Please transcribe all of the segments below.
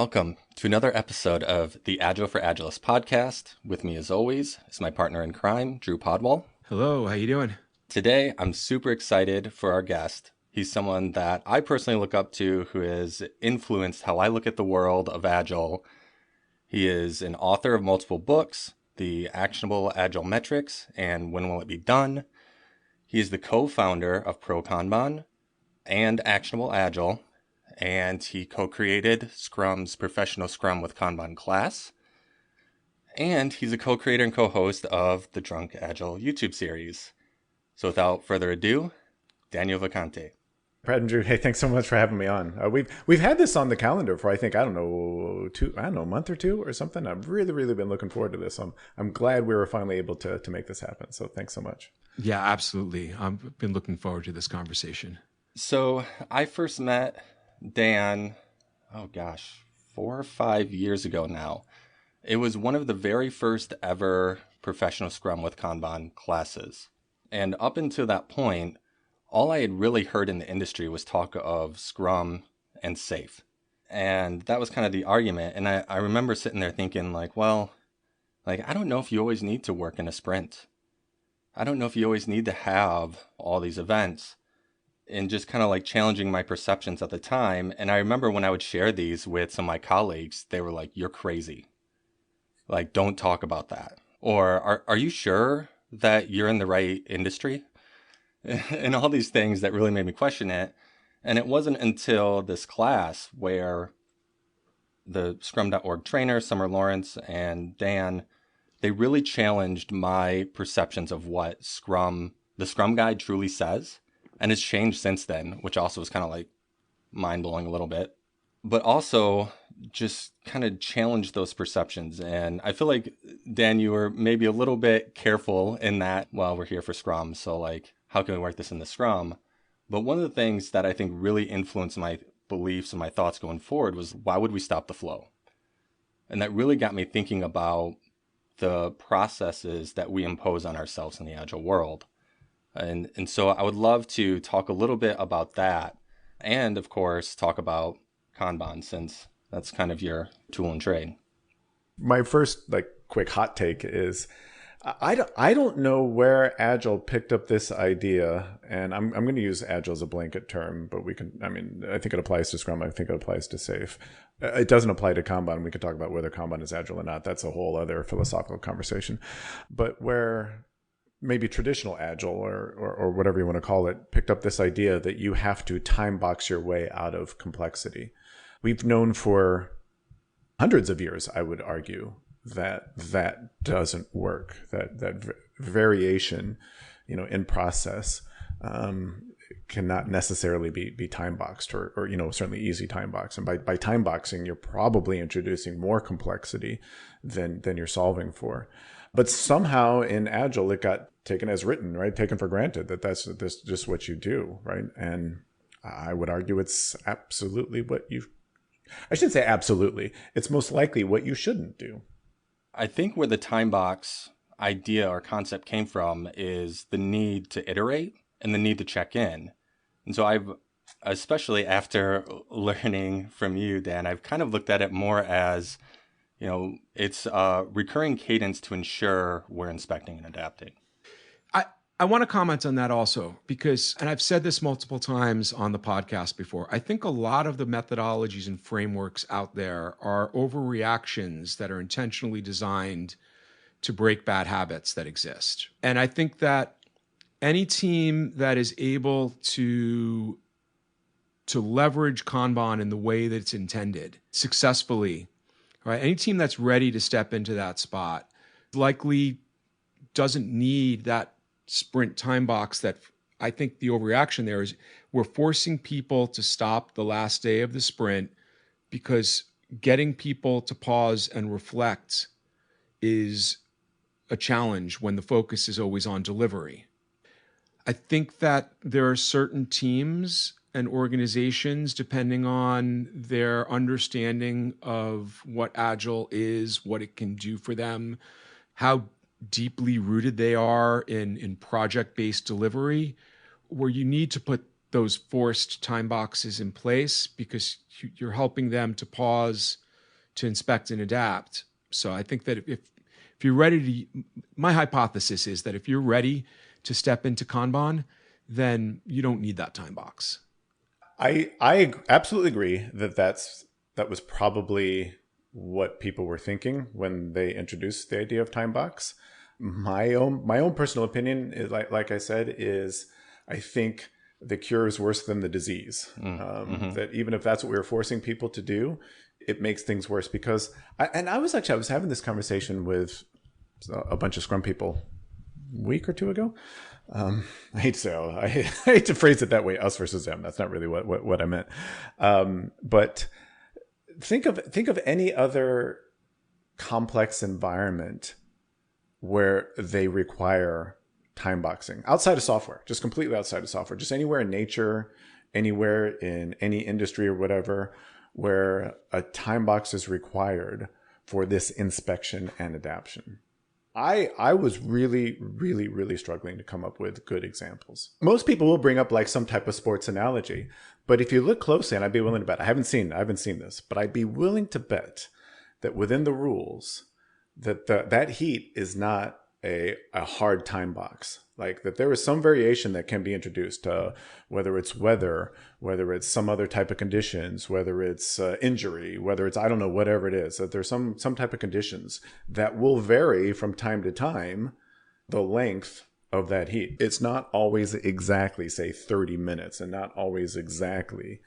Welcome to another episode of the Agile for Agilists podcast. With me, as always, is my partner in crime, Drew Podwell. Hello, how you doing? Today, I'm super excited for our guest. He's someone that I personally look up to who has influenced how I look at the world of Agile. He is an author of multiple books, The Actionable Agile Metrics and When Will It Be Done? He is the co-founder of ProKanban and Actionable Agile, and he co-created Scrum's Professional Scrum with Kanban class. And he's a co-creator and co-host of the Drunk Agile YouTube series. So without further ado, Daniel Vacanti. Brad and Drew, hey, thanks so much for having me on. We've had this on the calendar for a month or two or something. I've really been looking forward to this. I'm glad we were finally able to make this happen. So thanks so much. Yeah, absolutely. I've been looking forward to this conversation. So I first met Dan, 4 or 5 years ago now. It was one of the very first ever professional Scrum with Kanban classes. And up until that point, all I had really heard in the industry was talk of Scrum and SAFe. And that was kind of the argument. And I remember sitting there thinking I don't know if you always need to work in a sprint. I don't know if you always need to have all these events. And just kind of challenging my perceptions at the time. And I remember when I would share these with some of my colleagues, they were like, "You're crazy. Don't talk about that." Or are you sure that you're in the right industry? And all these things that really made me question it. And it wasn't until this class where the Scrum.org trainer, Summer Lawrence, and Dan, they really challenged my perceptions of what the Scrum Guide truly says. And it's changed since then, which also was kind of mind-blowing a little bit. But also just kind of challenged those perceptions. And I feel like, Dan, you were maybe a little bit careful in that, well, we're here for Scrum, so how can we work this in the Scrum? But one of the things that I think really influenced my beliefs and my thoughts going forward was, why would we stop the flow? And that really got me thinking about the processes that we impose on ourselves in the Agile world. And so I would love to talk a little bit about that. And of course, talk about Kanban, since that's kind of your tool and trade. My first quick hot take is I don't know where Agile picked up this idea, and I'm going to use Agile as a blanket term, but I think it applies to Scrum. I think it applies to SAFe. It doesn't apply to Kanban. We could talk about whether Kanban is Agile or not. That's a whole other philosophical conversation. But where maybe traditional Agile or whatever you want to call it picked up this idea that you have to time box your way out of complexity. We've known for hundreds of years, I would argue, that doesn't work. That variation, in process, cannot necessarily be time boxed or certainly easy time box. And by time boxing, you're probably introducing more complexity than you're solving for. But somehow in Agile, it got taken as written, right? Taken for granted that that's just what you do, right? And I would argue it's absolutely I shouldn't say absolutely. It's most likely what you shouldn't do. I think where the time box idea or concept came from is the need to iterate and the need to check in. And so especially after learning from you, Dan, I've kind of looked at it more as, it's a recurring cadence to ensure we're inspecting and adapting. I want to comment on that also because, and I've said this multiple times on the podcast before, I think a lot of the methodologies and frameworks out there are overreactions that are intentionally designed to break bad habits that exist. And I think that any team that is able to leverage Kanban in the way that it's intended successfully, right? Any team that's ready to step into that spot likely doesn't need that sprint time box. That I think the overreaction there is we're forcing people to stop the last day of the sprint because getting people to pause and reflect is a challenge when the focus is always on delivery. I think that there are certain teams and organizations, depending on their understanding of what Agile is, what it can do for them, how deeply rooted they are in project-based delivery, where you need to put those forced time boxes in place because you're helping them to pause to inspect and adapt. So I think that if you're ready to, my hypothesis is that if you're ready to step into Kanban, then you don't need that time box. I absolutely agree that was probably what people were thinking when they introduced the idea of time box. My own personal opinion is like I said is I think the cure is worse than the disease. That even if that's what we were forcing people to do, it makes things worse because I was having this conversation with a bunch of Scrum people a week or two ago. I hate to say, I hate to phrase it that way, us versus them. That's not really what I meant. But think of any other complex environment where they require time boxing outside of software, just completely outside of software, just anywhere in nature, anywhere in any industry or whatever, where a time box is required for this inspection and adaptation. I was really, really, really struggling to come up with good examples. Most people will bring up like some type of sports analogy, but if you look closely, and I'd be willing to bet, I haven't seen this, but I'd be willing to bet that within the rules, that heat is not a hard time box. Like that there is some variation that can be introduced, whether it's weather, whether it's some other type of conditions, whether it's injury, whether it's, I don't know, whatever it is, that there's some type of conditions that will vary from time to time the length of that heat. It's not always exactly, say, 30 minutes and not always exactly.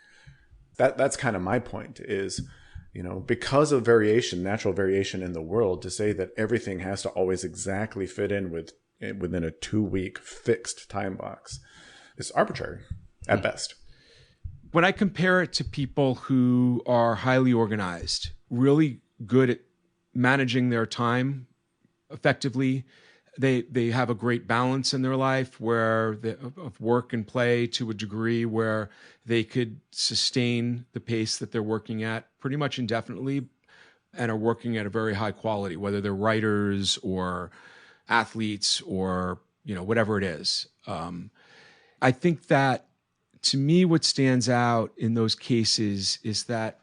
That's kind of my point is, because of variation, natural variation in the world, to say that everything has to always exactly fit in within a 2-week fixed time box is arbitrary at best. When I compare it to people who are highly organized, really good at managing their time effectively, they have a great balance in their life of work and play to a degree where they could sustain the pace that they're working at pretty much indefinitely and are working at a very high quality, whether they're writers or athletes or whatever it is. I think that to me what stands out in those cases is that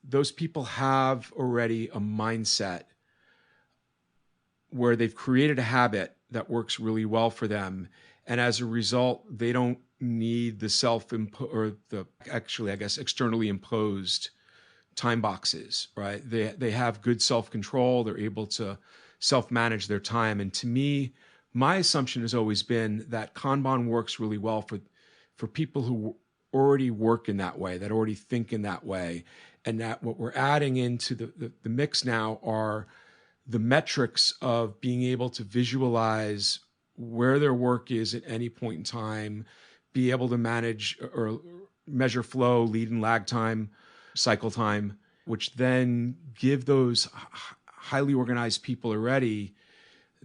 those people have already a mindset where they've created a habit that works really well for them, and as a result they don't need the externally imposed time boxes, right? They have good self-control. They're able to self-manage their time. And to me, my assumption has always been that Kanban works really well for people who already work in that way, that already think in that way. And that what we're adding into the mix now are the metrics of being able to visualize where their work is at any point in time, be able to manage or measure flow, lead and lag time, cycle time, which then give those highly organized people already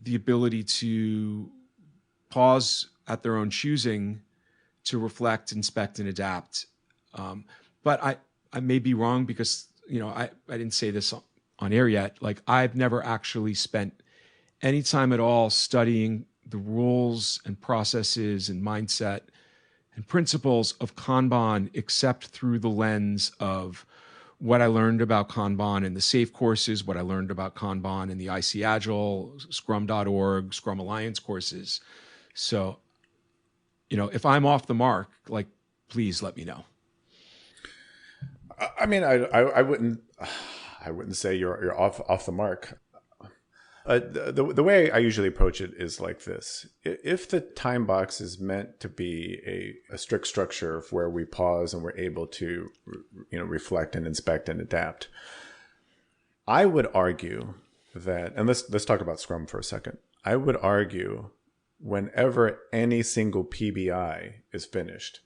the ability to pause at their own choosing to reflect, inspect, and adapt. But I may be wrong because, I didn't say this on air yet. Like, I've never actually spent any time at all studying the rules and processes and mindset and principles of Kanban, except through the lens of what I learned about Kanban in the SAFe courses, what I learned about Kanban in the IC Agile, Scrum.org, Scrum Alliance courses. So, if I'm off the mark, like, please let me know. I mean, I wouldn't say you're off the mark. The way I usually approach it is like this. If the time box is meant to be a strict structure where we pause and we're able to, reflect and inspect and adapt, I would argue that, and let's talk about Scrum for a second. I would argue whenever any single PBI is finished,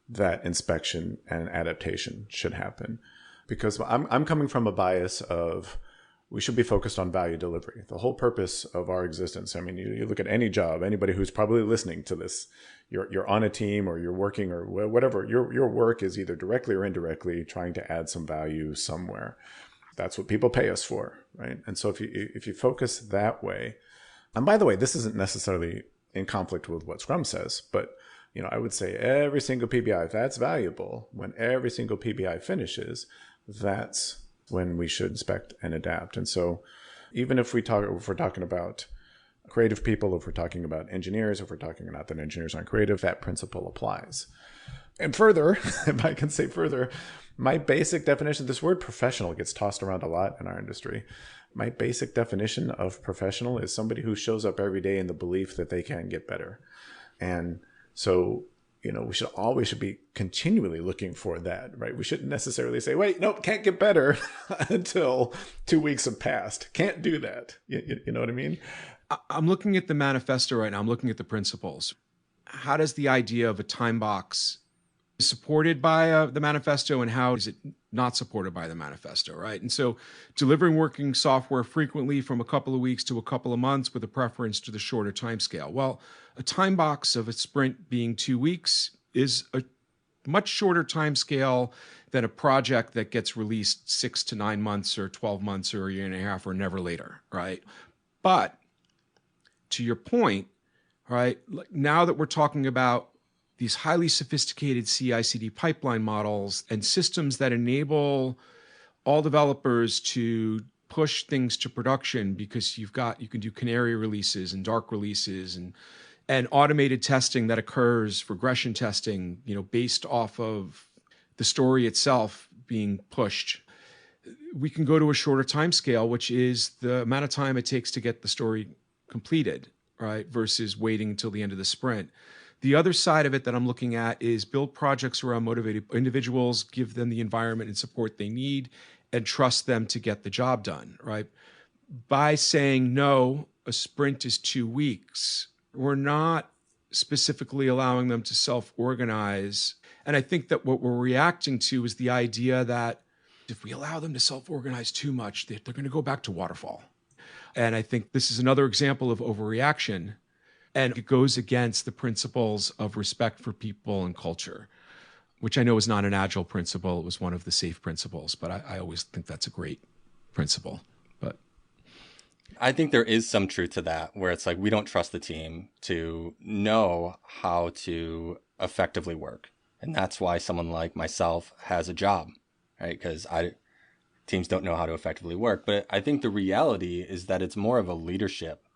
that inspection and adaptation should happen. Because I'm coming from a bias of, we should be focused on value delivery. The whole purpose of our existence. I mean, you look at any job, anybody who's probably listening to this, you're on a team or you're working or whatever, your work is either directly or indirectly trying to add some value somewhere. That's what people pay us for, right? And so if you focus that way, and by the way, this isn't necessarily in conflict with what Scrum says, but I would say every single PBI, if that's valuable, when every single PBI finishes, that's when we should inspect and adapt. And so even if we're talking about creative people, if we're talking about engineers, if we're talking about that engineers aren't creative, that principle applies. And further, if I can say further, my basic definition, this word professional gets tossed around a lot in our industry. My basic definition of professional is somebody who shows up every day in the belief that they can get better. And so, we should be continually looking for that, right? We shouldn't necessarily say, wait, nope, can't get better until 2 weeks have passed. Can't do that. You know what I mean? I'm looking at the manifesto right now. I'm looking at the principles. How does the idea of a time box supported by the manifesto, and how is it not supported by the manifesto, right? And so delivering working software frequently from a couple of weeks to a couple of months with a preference to the shorter time scale. Well, a time box of a sprint being 2 weeks is a much shorter time scale than a project that gets released 6 to 9 months or 12 months or a year and a half or never later, right? But to your point, right, now that we're talking about these highly sophisticated CI/CD pipeline models and systems that enable all developers to push things to production, because you can do canary releases and dark releases and automated testing that occurs, regression testing, based off of the story itself being pushed. We can go to a shorter time scale, which is the amount of time it takes to get the story completed, right? Versus waiting until the end of the sprint. The other side of it that I'm looking at is build projects around motivated individuals, give them the environment and support they need, and trust them to get the job done, right? By saying, no, a sprint is 2 weeks, we're not specifically allowing them to self-organize. And I think that what we're reacting to is the idea that if we allow them to self-organize too much, they're going to go back to waterfall. And I think this is another example of overreaction. And it goes against the principles of respect for people and culture, which I know is not an agile principle. It was one of the SAFe principles, but I always think that's a great principle. But I think there is some truth to that, where it's like we don't trust the team to know how to effectively work. And that's why someone like myself has a job, right? Because teams don't know how to effectively work. But I think the reality is that it's more of a leadership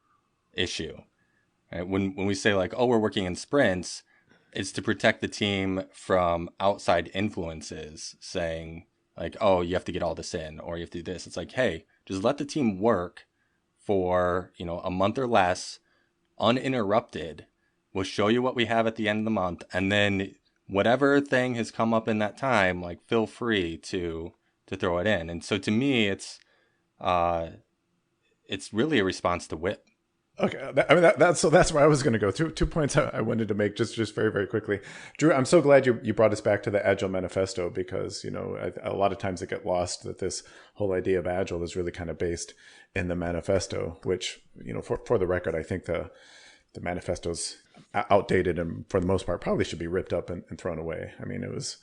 issue. Right? When we say like, oh, we're working in sprints, it's to protect the team from outside influences saying like, oh, you have to get all this in or you have to do this. It's like, hey, just let the team work for, a month or less, uninterrupted. We'll show you what we have at the end of the month. And then whatever thing has come up in that time, like feel free to throw it in. And so to me, it's really a response to WIP. Okay, that's where I was going to go. Two points I wanted to make just very, very quickly. Drew, I'm so glad you brought us back to the Agile Manifesto, because a lot of times it get lost that this whole idea of Agile is really kind of based in the manifesto, which for the record, I think the manifesto's outdated and for the most part probably should be ripped up and thrown away. I mean, it was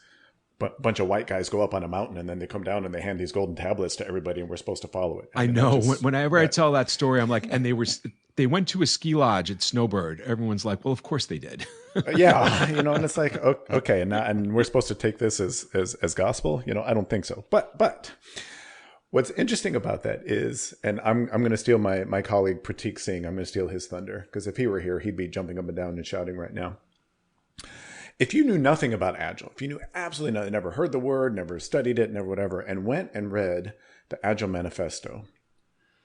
bunch of white guys go up on a mountain and then they come down and they hand these golden tablets to everybody and we're supposed to follow it. I know. Whenever I tell that story, I'm like, and they went to a ski lodge at Snowbird. Everyone's like, well, of course they did. Yeah. And it's like, okay. And we're supposed to take this as gospel. I don't think so. But what's interesting about that is, and I'm going to steal my colleague Pratik Singh. I'm going to steal his thunder, because if he were here, he'd be jumping up and down and shouting right now. If you knew nothing about Agile, if you knew absolutely nothing, never heard the word, never studied it, never whatever, and went and read the Agile Manifesto,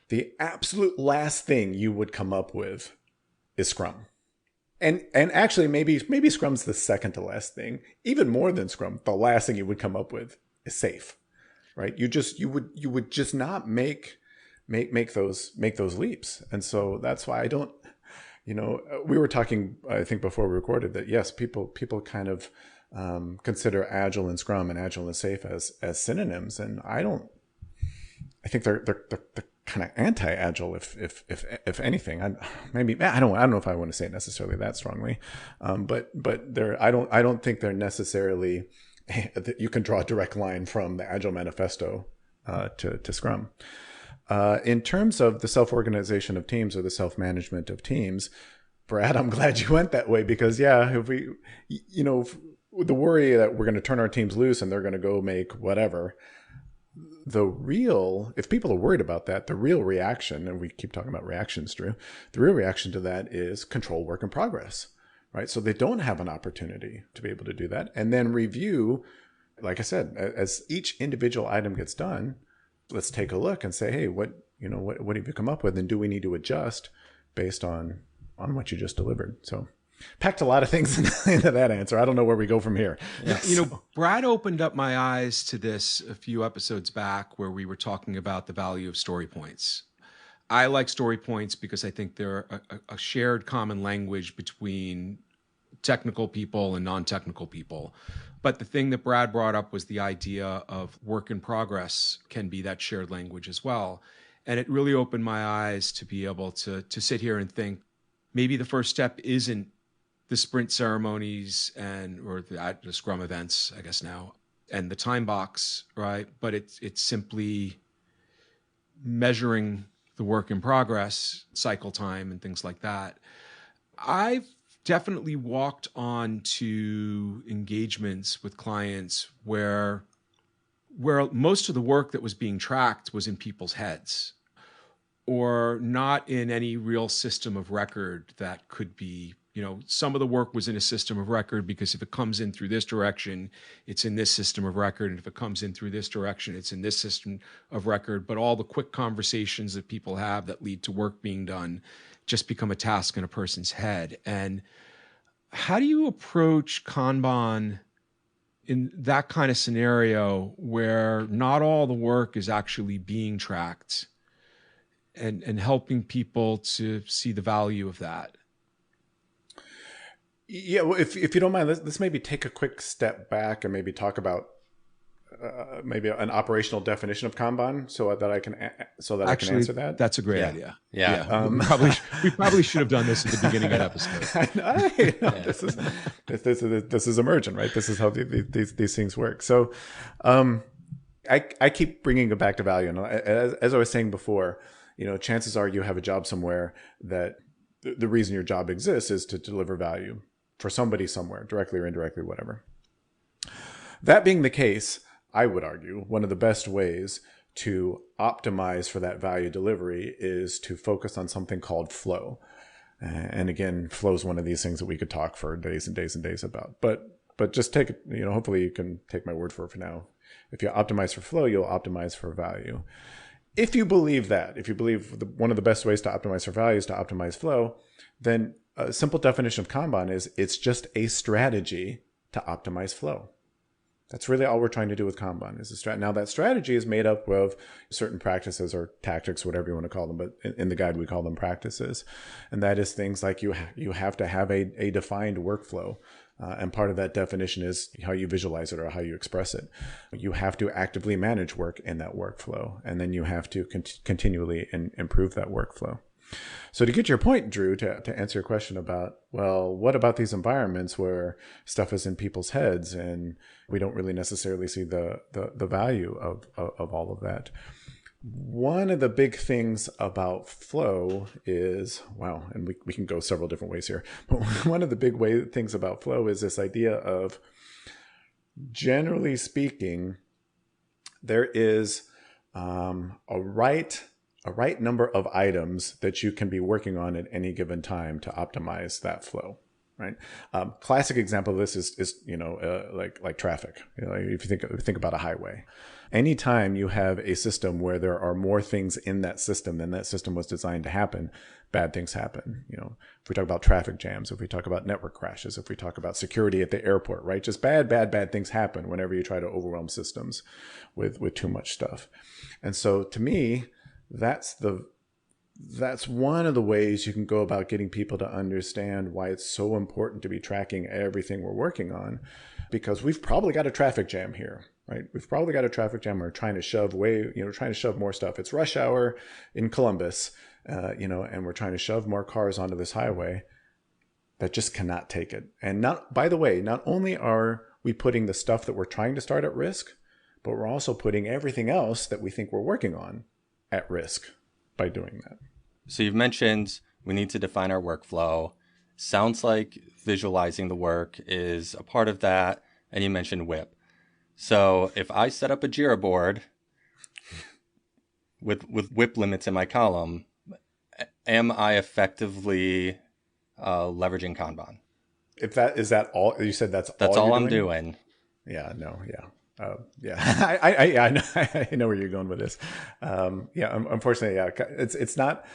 the absolute last thing you would come up with is Scrum. And actually, maybe Scrum's the second to last thing. Even more than Scrum, the last thing you would come up with is SAFe, right? You would just not make those leaps. And so that's why I don't. We were talking, I think, before we recorded that, yes, people kind of consider Agile and Scrum and Agile and SAFe as synonyms, and I think they're kind of anti-Agile, if anything. I don't know if I want to say it necessarily that strongly, but I don't think they're necessarily that you can draw a direct line from the Agile Manifesto to Scrum. In terms of the self-organization of teams or the self-management of teams, Brad, I'm glad you went that way, because if we, the worry that we're going to turn our teams loose and they're going to go make whatever, if people are worried about that, the real reaction, and we keep talking about reactions, Drew, the real reaction to that is control work in progress, right? So they don't have an opportunity to be able to do that. And then review, like I said, as each individual item gets done, let's take a look and say, hey, what have you come up with? And do we need to adjust based on what you just delivered? So packed a lot of things into that answer. I don't know where we go from here. Yes. Brad opened up my eyes to this a few episodes back where we were talking about the value of story points. I like story points because I think they're a shared common language between technical people and non-technical people. But the thing that Brad brought up was the idea of work in progress can be that shared language as well. And it really opened my eyes to be able to sit here and think maybe the first step isn't the sprint ceremonies or the Scrum events, I guess now, and the time box, right? But it's simply measuring the work in progress, cycle time, and things like that. I've definitely walked on to engagements with clients where most of the work that was being tracked was in people's heads or not in any real system of record that could be, some of the work was in a system of record because if it comes in through this direction, it's in this system of record. And if it comes in through this direction, it's in this system of record. But all the quick conversations that people have that lead to work being done just become a task in a person's head. And how do you approach Kanban in that kind of scenario where not all the work is actually being tracked and helping people to see the value of that? Yeah, well, if you don't mind, let's maybe take a quick step back and maybe talk about maybe an operational definition of Kanban so that I can answer that. That's a great idea. Yeah. We probably should have done this at the beginning of the episode. This is emergent, right? This is how these things work. So, I keep bringing it back to value, and as I was saying before, chances are you have a job somewhere that the reason your job exists is to deliver value for somebody somewhere, directly or indirectly, whatever. That being the case, I would argue one of the best ways to optimize for that value delivery is to focus on something called flow. And again, flow is one of these things that we could talk for days and days and days about. But just take it, hopefully you can take my word for it for now. If you optimize for flow, you'll optimize for value. If you believe one of the best ways to optimize for value is to optimize flow, then a simple definition of Kanban is it's just a strategy to optimize flow. That's really all we're trying to do with Kanban is a strategy. Now that strategy is made up of certain practices or tactics, whatever you want to call them, but in the guide we call them practices. And that is things like you have to have a defined workflow. And part of that definition is how you visualize it or how you express it. You have to actively manage work in that workflow. And then you have to continually improve that workflow. So to get your point, Drew, to answer your question about, well, what about these environments where stuff is in people's heads and we don't really necessarily see the value of all of that? One of the big things about flow is, and we can go several different ways here, but one of the big things about flow is this idea of, generally speaking, there is a right number of items that you can be working on at any given time to optimize that flow. Right. Classic example of this is like traffic. If you think about a highway, anytime you have a system where there are more things in that system than that system was designed to happen, bad things happen. If we talk about traffic jams, if we talk about network crashes, if we talk about security at the airport, right? Just bad things happen whenever you try to overwhelm systems with too much stuff. And so to me, that's one of the ways you can go about getting people to understand why it's so important to be tracking everything we're working on, because we've probably got a traffic jam here, right? We've probably got a traffic jam. We're trying to shove more stuff. It's rush hour in Columbus, and we're trying to shove more cars onto this highway that just cannot take it. And not only are we putting the stuff that we're trying to start at risk, but we're also putting everything else that we think we're working on at risk by doing that. So you've mentioned we need to define our workflow. Sounds like visualizing the work is a part of that. And you mentioned WIP. So if I set up a Jira board with WIP limits in my column, am I effectively leveraging Kanban? If that is that all you said, that's all you're I'm doing. Yeah, no, yeah. Yeah, I know, I know where you're going with this. Yeah, unfortunately, yeah, it's not.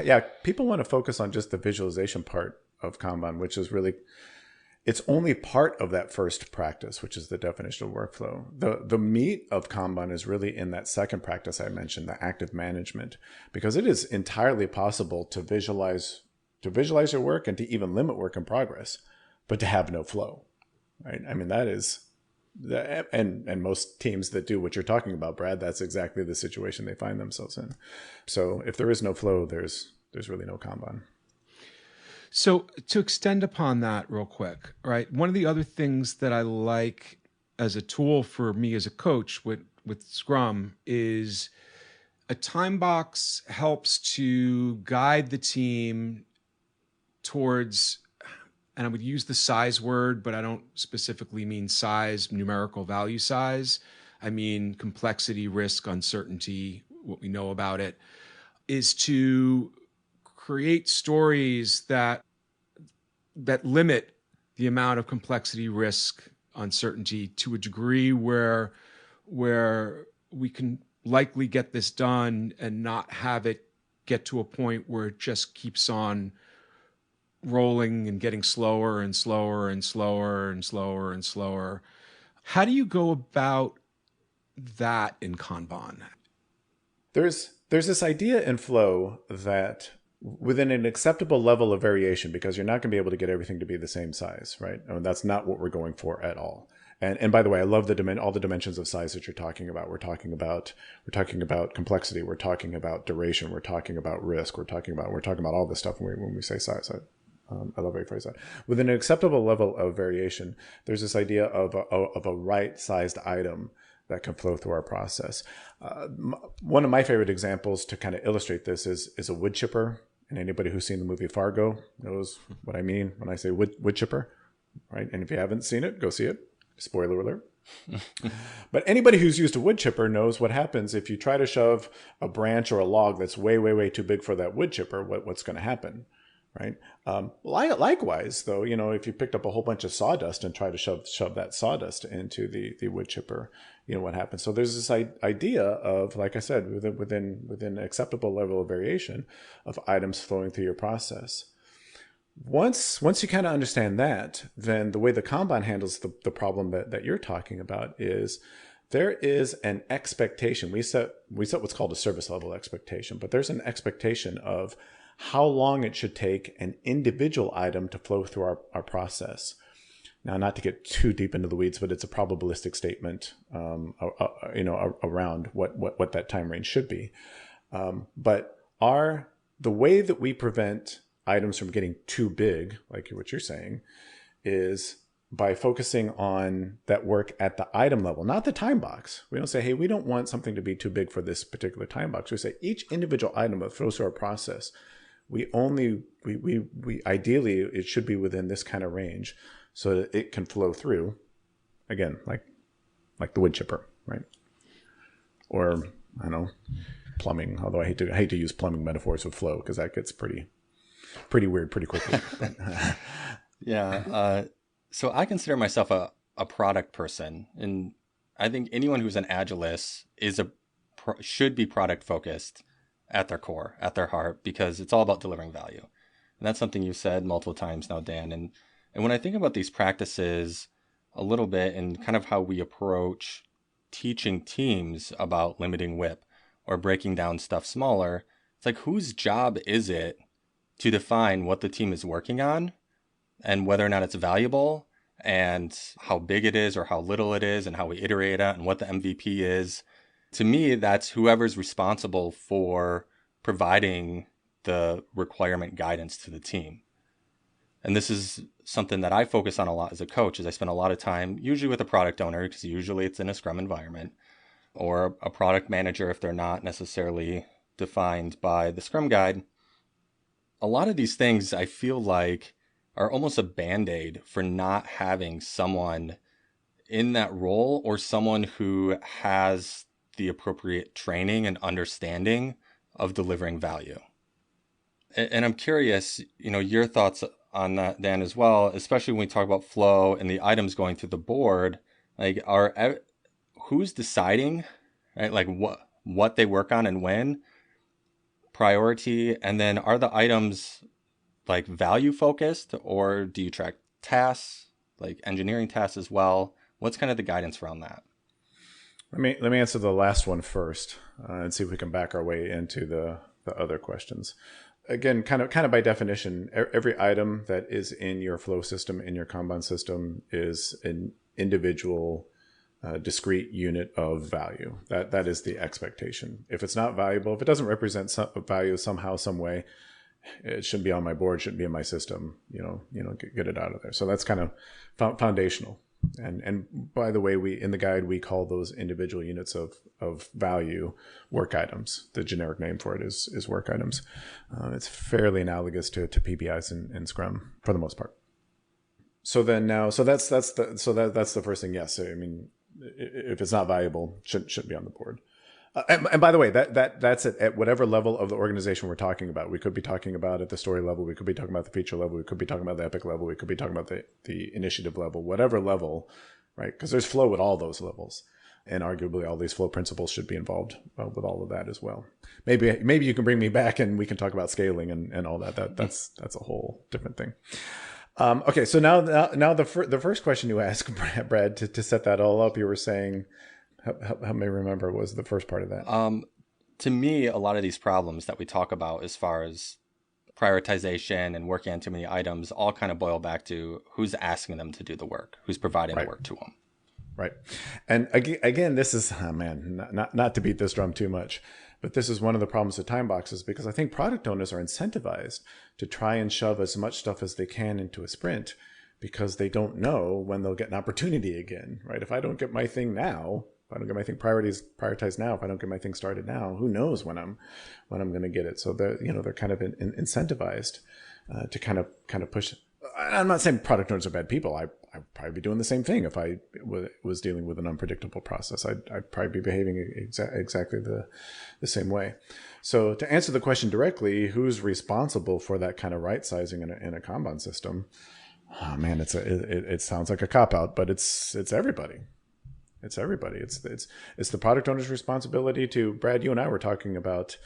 Yeah, people want to focus on just the visualization part of Kanban, which is really, it's only part of that first practice, which is the definition of workflow. The meat of Kanban is really in that second practice I mentioned, the active management, because it is entirely possible to visualize your work and to even limit work in progress, but to have no flow, right? I mean, that is. And most teams that do what you're talking about, Brad, that's exactly the situation they find themselves in. So if there is no flow, there's really no Kanban. So to extend upon that real quick, right? One of the other things that I like as a tool for me as a coach with Scrum is a time box helps to guide the team towards, and I would use the size word, but I don't specifically mean size, numerical value size. I mean complexity, risk, uncertainty, what we know about it, is to create stories that limit the amount of complexity, risk, uncertainty to a degree where we can likely get this done and not have it get to a point where it just keeps on rolling and getting slower and slower and slower and slower and slower. How do you go about that in Kanban? There's this idea in flow that within an acceptable level of variation, because you're not going to be able to get everything to be the same size, right? I mean, that's not what we're going for at all. And by the way, I love all the dimensions of size that you're talking about. We're talking about complexity. We're talking about duration. We're talking about risk. We're talking about all this stuff when we say size. I love how you phrase that. Within an acceptable level of variation, there's this idea of a right-sized item that can flow through our process. One of my favorite examples to kind of illustrate this is a wood chipper. And anybody who's seen the movie Fargo knows what I mean when I say wood chipper, right? And if you haven't seen it, go see it. Spoiler alert. But anybody who's used a wood chipper knows what happens if you try to shove a branch or a log that's way, way, way too big for that wood chipper, what's going to happen, right? Likewise, though, if you picked up a whole bunch of sawdust and try to shove that sawdust into the wood chipper, what happens. So there's this idea of, like I said, within an acceptable level of variation of items flowing through your process. Once you kind of understand that, then the way the Kanban handles the problem that you're talking about is there is an expectation. We set what's called a service level expectation, but there's an expectation of how long it should take an individual item to flow through our process. Now, not to get too deep into the weeds, but it's a probabilistic statement, around what that time range should be. But the way that we prevent items from getting too big, like what you're saying, is by focusing on that work at the item level, not the time box. We don't say, hey, we don't want something to be too big for this particular time box. We say each individual item that flows through our process, we ideally it should be within this kind of range so that it can flow through, again, like the wood chipper, right? Or I don't know, plumbing. Although I hate to use plumbing metaphors with flow because that gets pretty weird pretty quickly. Yeah. So I consider myself a product person, and I think anyone who's an agilist should be product focused at their core, at their heart, because it's all about delivering value. And that's something you said multiple times now, Dan. And when I think about these practices a little bit and kind of how we approach teaching teams about limiting WIP or breaking down stuff smaller, it's like, whose job is it to define what the team is working on and whether or not it's valuable and how big it is or how little it is and how we iterate it and what the MVP is? To me, that's whoever's responsible for providing the requirement guidance to the team. And this is something that I focus on a lot as a coach, is I spend a lot of time usually with a product owner, because usually it's in a Scrum environment, or a product manager if they're not necessarily defined by the Scrum guide. A lot of these things I feel like are almost a band-aid for not having someone in that role or someone who has the appropriate training and understanding of delivering value. And I'm curious, your thoughts on that, Dan, as well, especially when we talk about flow and the items going through the board. Like, who's deciding, right? Like what they work on and when, priority, and then are the items like value focused, or do you track tasks, like engineering tasks as well? What's kind of the guidance around that? Let me answer the last one first, and see if we can back our way into the other questions. Again, kind of by definition, every item that is in your flow system, in your Kanban system, is an individual, discrete unit of value. That is the expectation. If it's not valuable, if it doesn't represent some value somehow, some way, it shouldn't be on my board, shouldn't be in my system. Get it out of there. So that's kind of foundational. And by the way, in the guide, we call those individual units of value work items. The generic name for it is work items. It's fairly analogous to PBIs in Scrum for the most part. So that's the first thing. Yes, I mean, if it's not valuable, shouldn't be on the board. And by the way, that's at whatever level of the organization we're talking about. We could be talking about at the story level. We could be talking about the feature level. We could be talking about the epic level. We could be talking about the initiative level, whatever level, right? Because there's flow at all those levels. And arguably all these flow principles should be involved with all of that as well. Maybe you can bring me back and we can talk about scaling and all that. That's a whole different thing. Okay, so now the first question you asked, Brad, to set that all up, you were saying, help me remember, was the first part of that. To me, a lot of these problems that we talk about as far as prioritization and working on too many items all kind of boil back to who's asking them to do the work, who's providing the work to them. Right. And again, this is, not to beat this drum too much, but this is one of the problems with time boxes, because I think product owners are incentivized to try and shove as much stuff as they can into a sprint, because they don't know when they'll get an opportunity again, right? If I don't get my thing now, if I don't get my thing prioritized now, if I don't get my thing started now, who knows when I'm going to get it? So they're kind of incentivized to kind of push. I'm not saying product owners are bad people. I'd probably be doing the same thing if I was dealing with an unpredictable process. I'd probably be behaving exactly the same way. So to answer the question directly, who's responsible for that kind of right sizing in a Kanban system? Oh man, it sounds like a cop out, but it's everybody. It's everybody. It's the product owner's responsibility to. Brad, you and I were talking about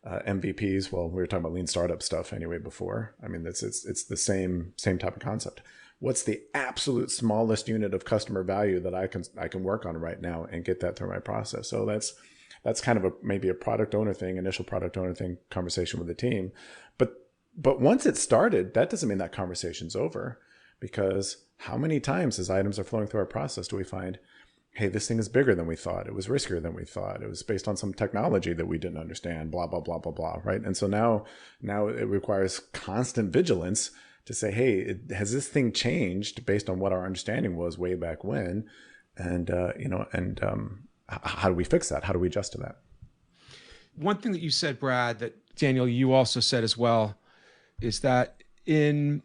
MVPs. Well, we were talking about lean startup stuff anyway before. I mean, it's the same type of concept. What's the absolute smallest unit of customer value that I can work on right now and get that through my process? So that's kind of maybe a product owner thing, initial product owner thing, conversation with the team. But once it's started, that doesn't mean that conversation's over, because how many times as items are flowing through our process do we find, hey, this thing is bigger than we thought. It was riskier than we thought. It was based on some technology that we didn't understand, blah, blah, blah, blah, blah, right? And so now it requires constant vigilance to say, hey, has this thing changed based on what our understanding was way back when? And, how do we fix that? How do we adjust to that? One thing that you said, Brad, that Daniel, you also said as well, is that in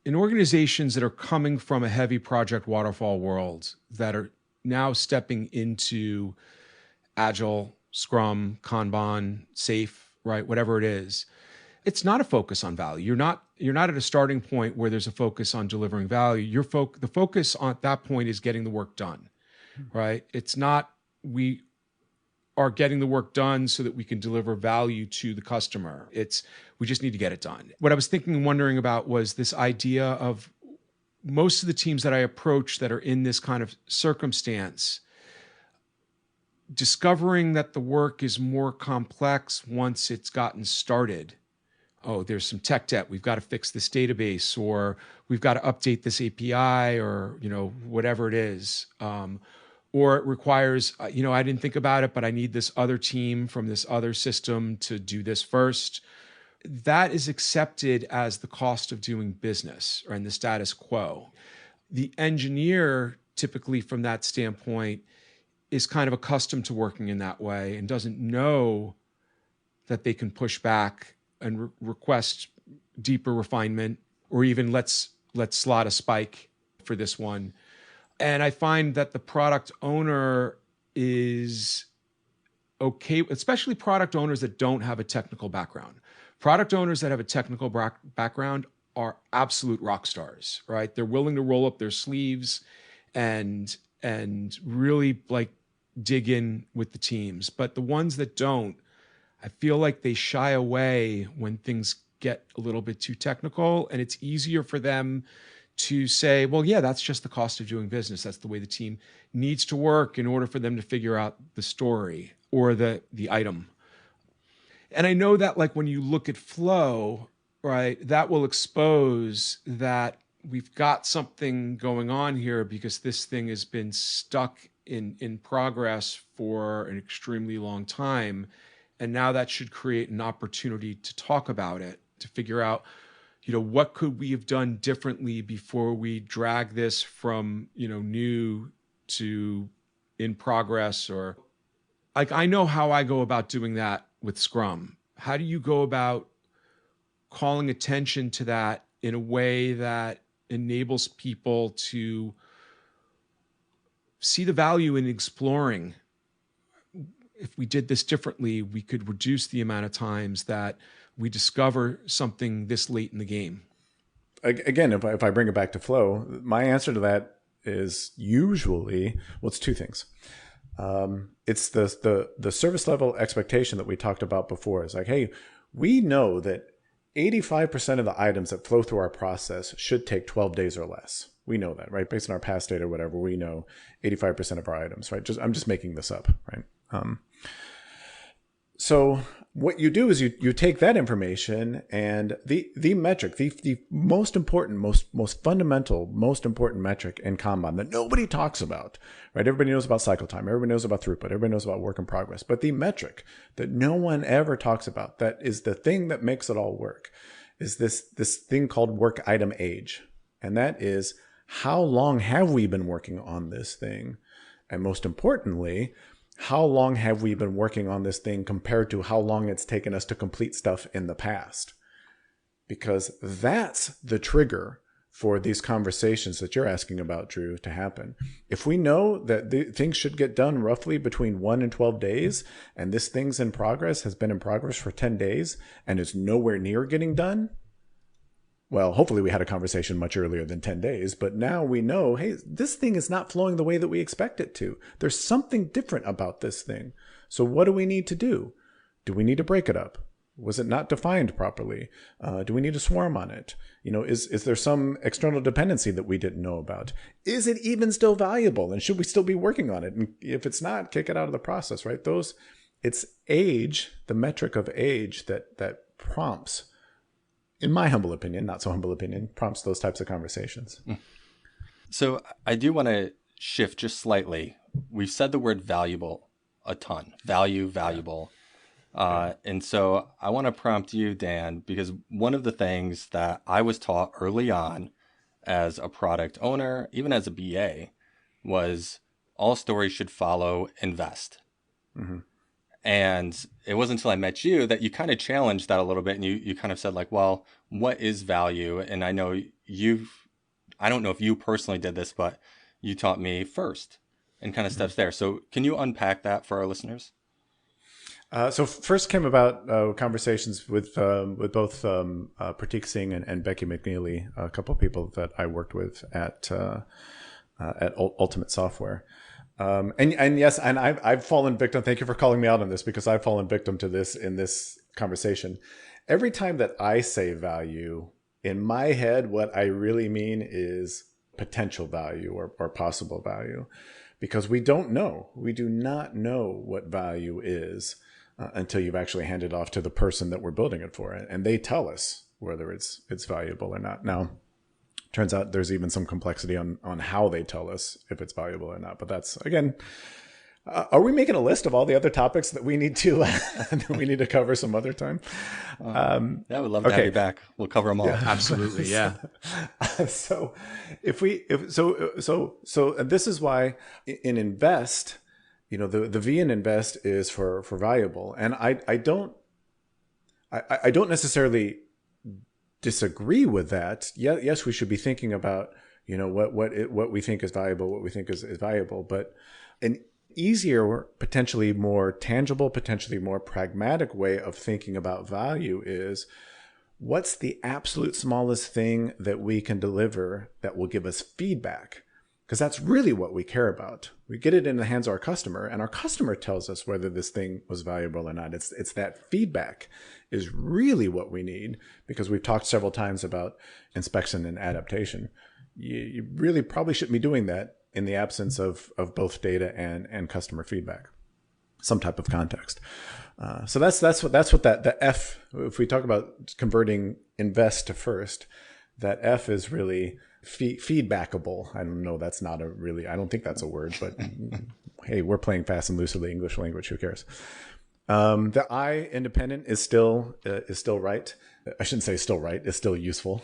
organizations that are coming from a heavy project waterfall world, that are now stepping into Agile, Scrum, Kanban, Safe, right? Whatever it is, it's not a focus on value. You're not at a starting point where there's a focus on delivering value. The focus on at that point is getting the work done, right? It's not we are getting the work done so that we can deliver value to the customer. We just need to get it done. What I was thinking and wondering about was this idea of most of the teams that I approach that are in this kind of circumstance, discovering that the work is more complex once it's gotten started. Oh, there's some tech debt. We've got to fix this database, or we've got to update this API, or whatever it is. Or it requires, I didn't think about it, but I need this other team from this other system to do this first. That is accepted as the cost of doing business, or in the status quo. The engineer, typically from that standpoint, is kind of accustomed to working in that way and doesn't know that they can push back and request deeper refinement, or even let's slot a spike for this one. And I find that the product owner is okay, especially product owners that don't have a technical background. Product owners that have a technical background are absolute rock stars, right? They're willing to roll up their sleeves and really like dig in with the teams. But the ones that don't, I feel like they shy away when things get a little bit too technical, and it's easier for them to say, well, yeah, that's just the cost of doing business. That's the way the team needs to work in order for them to figure out the story or the item. And I know that like when you look at flow, right, that will expose that we've got something going on here because this thing has been stuck in progress for an extremely long time. And now that should create an opportunity to talk about it, to figure out, what could we have done differently before we drag this from, new to in progress? Or like, I know how I go about doing that with Scrum. How do you go about calling attention to that in a way that enables people to see the value in exploring? If we did this differently, we could reduce the amount of times that we discover something this late in the game. Again, if I bring it back to flow, my answer to that is usually, well, it's two things. It's the service level expectation that we talked about before. It's like, hey, we know that 85% of the items that flow through our process should take 12 days or less. We know that, right? Based on our past data or whatever, we know 85% of our items, right? I'm just making this up, right? So what you do is you take that information and the metric, the most important, most fundamental, most important metric in Kanban that nobody talks about, right? Everybody knows about cycle time. Everybody knows about throughput. Everybody knows about work in progress. But the metric that no one ever talks about, that is the thing that makes it all work, is this thing called work item age. And that is, how long have we been working on this thing? And most importantly, how long have we been working on this thing compared to how long it's taken us to complete stuff in the past? Because that's the trigger for these conversations that you're asking about, Drew, to happen. If we know that things should get done roughly between 1 and 12 days, and this thing's in progress, has been in progress for 10 days, and is nowhere near getting done, well, hopefully we had a conversation much earlier than 10 days, but now we know, hey, this thing is not flowing the way that we expect it to. There's something different about this thing. So what do we need to do? Do we need to break it up? Was it not defined properly? Do we need to swarm on it? Is there some external dependency that we didn't know about? Is it even still valuable? And should we still be working on it? And if it's not, kick it out of the process, right? It's age, the metric of age that prompts, in my humble opinion, not so humble opinion, prompts those types of conversations. So I do want to shift just slightly. We've said the word valuable a ton. Valuable. And so I want to prompt you, Dan, because one of the things that I was taught early on as a product owner, even as a BA, was all stories should follow invest. Mm-hmm. And it wasn't until I met you that you kind of challenged that a little bit. And you kind of said like, well, what is value? And I know I don't know if you personally did this, but you taught me first and kind of steps there. So can you unpack that for our listeners? So first came about conversations with both Pratik Singh and Becky McNeely, a couple of people that I worked with at Ultimate Software. And yes, and I've fallen victim. Thank you for calling me out on this, because I've fallen victim to this in this conversation. Every time that I say value, in my head, what I really mean is potential value or possible value, because we don't know. We do not know what value is until you've actually handed off to the person that we're building it for, and they tell us whether it's valuable or not. Now, turns out there's even some complexity on how they tell us if it's valuable or not. But that's, again, are we making a list of all the other topics that we need to cover some other time? Yeah, I would love to have you back. We'll cover them all. Yeah, absolutely. Yeah. So this is why in invest, the V in invest is for valuable. And I don't necessarily disagree with that. Yes, we should be thinking about, what we think is valuable, what we think is valuable. But easier, potentially more tangible, potentially more pragmatic way of thinking about value is, what's the absolute smallest thing that we can deliver that will give us feedback? Because that's really what we care about. We get it in the hands of our customer, and our customer tells us whether this thing was valuable or not. It's that feedback is really what we need, because we've talked several times about inspection and adaptation. You really probably shouldn't be doing that in the absence of both data and customer feedback, some type of context. So that's what the F, if we talk about converting invest to first, that F is really feedbackable. I don't know. That's not I don't think that's a word, but hey, we're playing fast and loose with the English language. Who cares? The I, independent, is still right. I shouldn't say still right. It's still useful.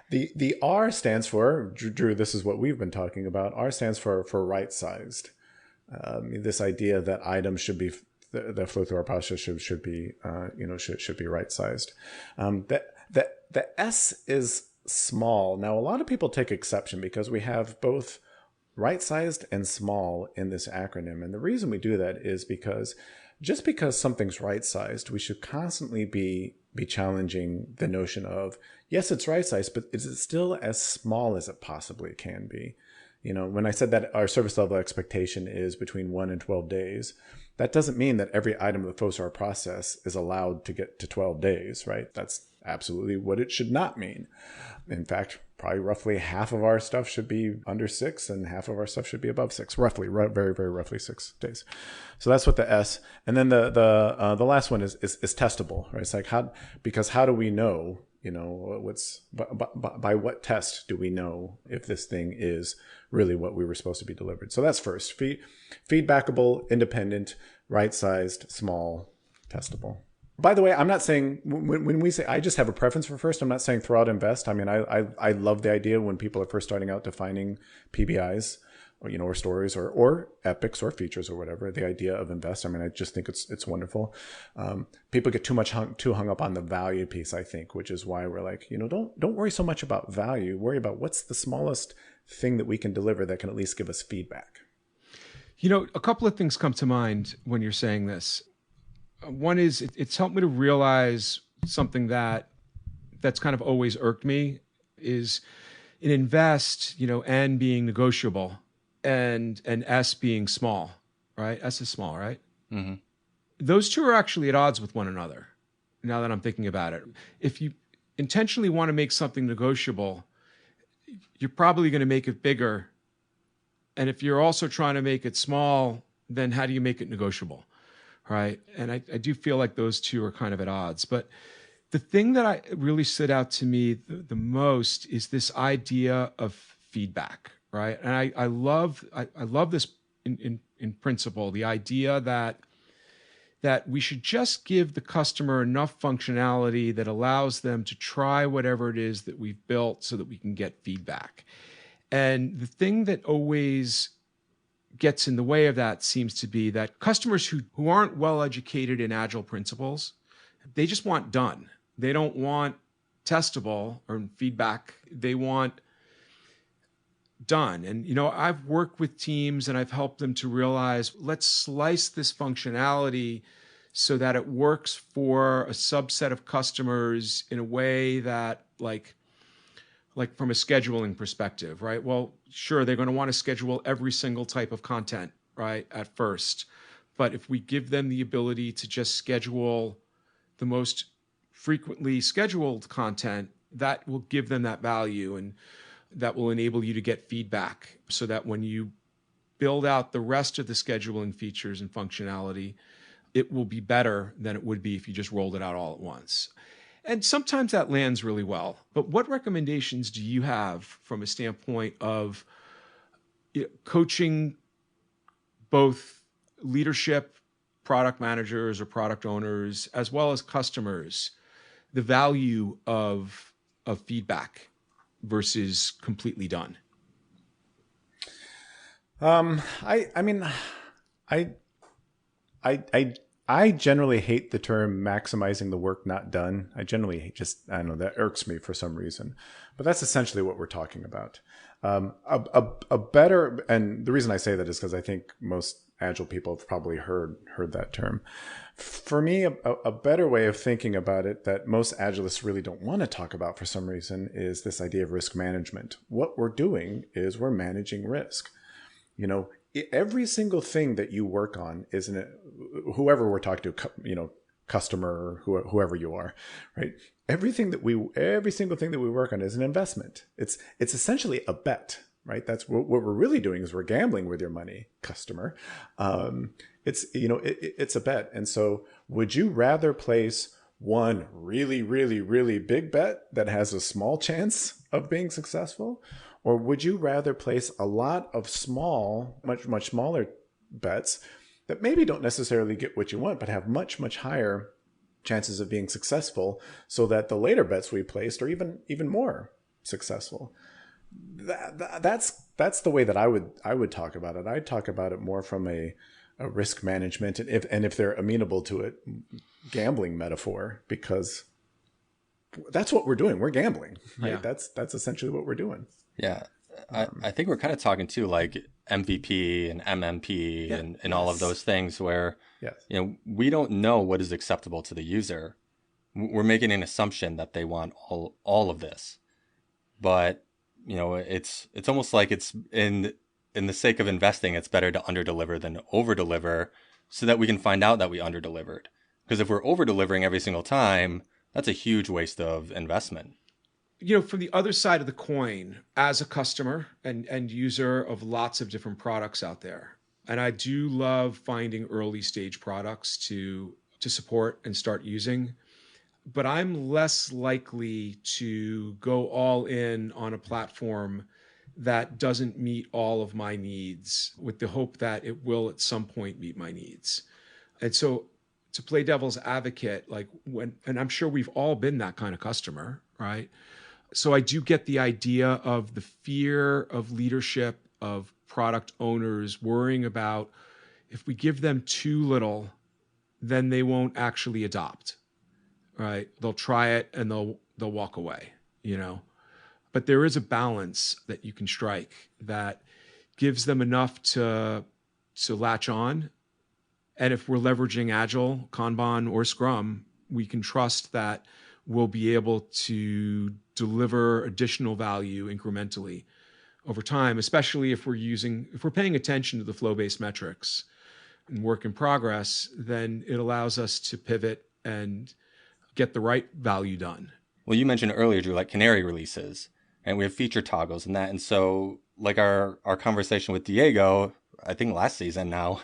The R stands for, Drew, this is what we've been talking about. R stands for right-sized. This idea that items should be, that flow through our process should be right-sized. The S is small. Now, a lot of people take exception because we have both right-sized and small in this acronym. And the reason we do that is because just because something's right-sized, we should constantly be challenging the notion of, yes, it's right-sized, but is it still as small as it possibly can be? When I said that our service level expectation is between 1 and 12 days, that doesn't mean that every item that flows through our process is allowed to get to 12 days, right? That's absolutely what it should not mean. In fact, probably roughly half of our stuff should be under 6 and half of our stuff should be above 6, roughly, very, very roughly 6 days. So that's what the S. And then the last one is testable, right? It's like, how do we know, by what test do we know if this thing is really what we were supposed to be delivered? So that's first. Feedbackable, independent, right-sized, small, testable. By the way, I'm not saying, when we say, I just have a preference for first, I'm not saying throw out invest. I mean, I love the idea when people are first starting out defining PBIs or stories or epics or features or whatever, the idea of invest. I mean, I just think it's wonderful. People get too hung up on the value piece, I think, which is why we're like, don't worry so much about value. Worry about what's the smallest thing that we can deliver that can at least give us feedback. A couple of things come to mind when you're saying this. One is it's helped me to realize something that's kind of always irked me is in invest, N being negotiable and S being small, right? S is small, right? Mm-hmm. Those two are actually at odds with one another. Now that I'm thinking about it, if you intentionally want to make something negotiable, you're probably going to make it bigger. And if you're also trying to make it small, then how do you make it negotiable? Right. And I do feel like those two are kind of at odds. But the thing that really stood out to me the most is this idea of feedback. Right. And I love this in principle, the idea that we should just give the customer enough functionality that allows them to try whatever it is that we've built so that we can get feedback. And the thing that always gets in the way of that seems to be that customers who aren't well educated in agile principles, they just want done. They don't want testable or feedback. They want done. And, I've worked with teams and I've helped them to realize, let's slice this functionality so that it works for a subset of customers in a way that like from a scheduling perspective, right? Well, sure, they're going to want to schedule every single type of content, right, at first. But if we give them the ability to just schedule the most frequently scheduled content, that will give them that value and that will enable you to get feedback so that when you build out the rest of the scheduling features and functionality, it will be better than it would be if you just rolled it out all at once. And sometimes that lands really well. But what recommendations do you have from a standpoint of coaching both leadership, product managers or product owners, as well as customers, the value of feedback versus completely done? I I generally hate the term maximizing the work not done. I don't know, that irks me for some reason. But that's essentially what we're talking about. A better, and the reason I say that is because I think most Agile people have probably heard that term. For me, a better way of thinking about it that most Agilists really don't want to talk about for some reason is this idea of risk management. What we're doing is we're managing risk. You know, every single thing that you work on whoever we're talking to, you know, customer, whoever you are, right? Every single thing that we work on is an investment. It's essentially a bet, right? That's what we're really doing is we're gambling with your money, customer. It's a bet. And so would you rather place one really, really, really big bet that has a small chance of being successful? Or would you rather place a lot of much, much smaller bets that maybe don't necessarily get what you want, but have much, much higher chances of being successful so that the later bets we placed are even more successful? That's the way that I would talk about it. I'd talk about it more from a risk management and if they're amenable to it, gambling metaphor, because that's what we're doing. We're gambling, right? Yeah. That's essentially what we're doing. Yeah. I think we're kind of talking too, like MVP and MMP and all of those things where, you know, we don't know what is acceptable to the user. We're making an assumption that they want all of this, but you know, it's almost like it's in the sake of investing, it's better to underdeliver than overdeliver so that we can find out that we underdelivered. Because if we're over-delivering every single time, that's a huge waste of investment. You know, from the other side of the coin, as a customer and user of lots of different products out there, and I do love finding early stage products to support and start using, but I'm less likely to go all in on a platform that doesn't meet all of my needs with the hope that it will at some point meet my needs. And so to play devil's advocate, and I'm sure we've all been that kind of customer, right? So I do get the idea of the fear of leadership, of product owners worrying about if we give them too little, then they won't actually adopt, right? They'll try it and they'll walk away, you know? But there is a balance that you can strike that gives them enough to latch on. And if we're leveraging Agile, Kanban, or Scrum, we can trust that we'll be able to deliver additional value incrementally over time, especially if we're paying attention to the flow-based metrics and work in progress, then it allows us to pivot and get the right value done. Well, you mentioned earlier, Drew, like canary releases, and we have feature toggles and that. And so like our conversation with Diego, I think last season now,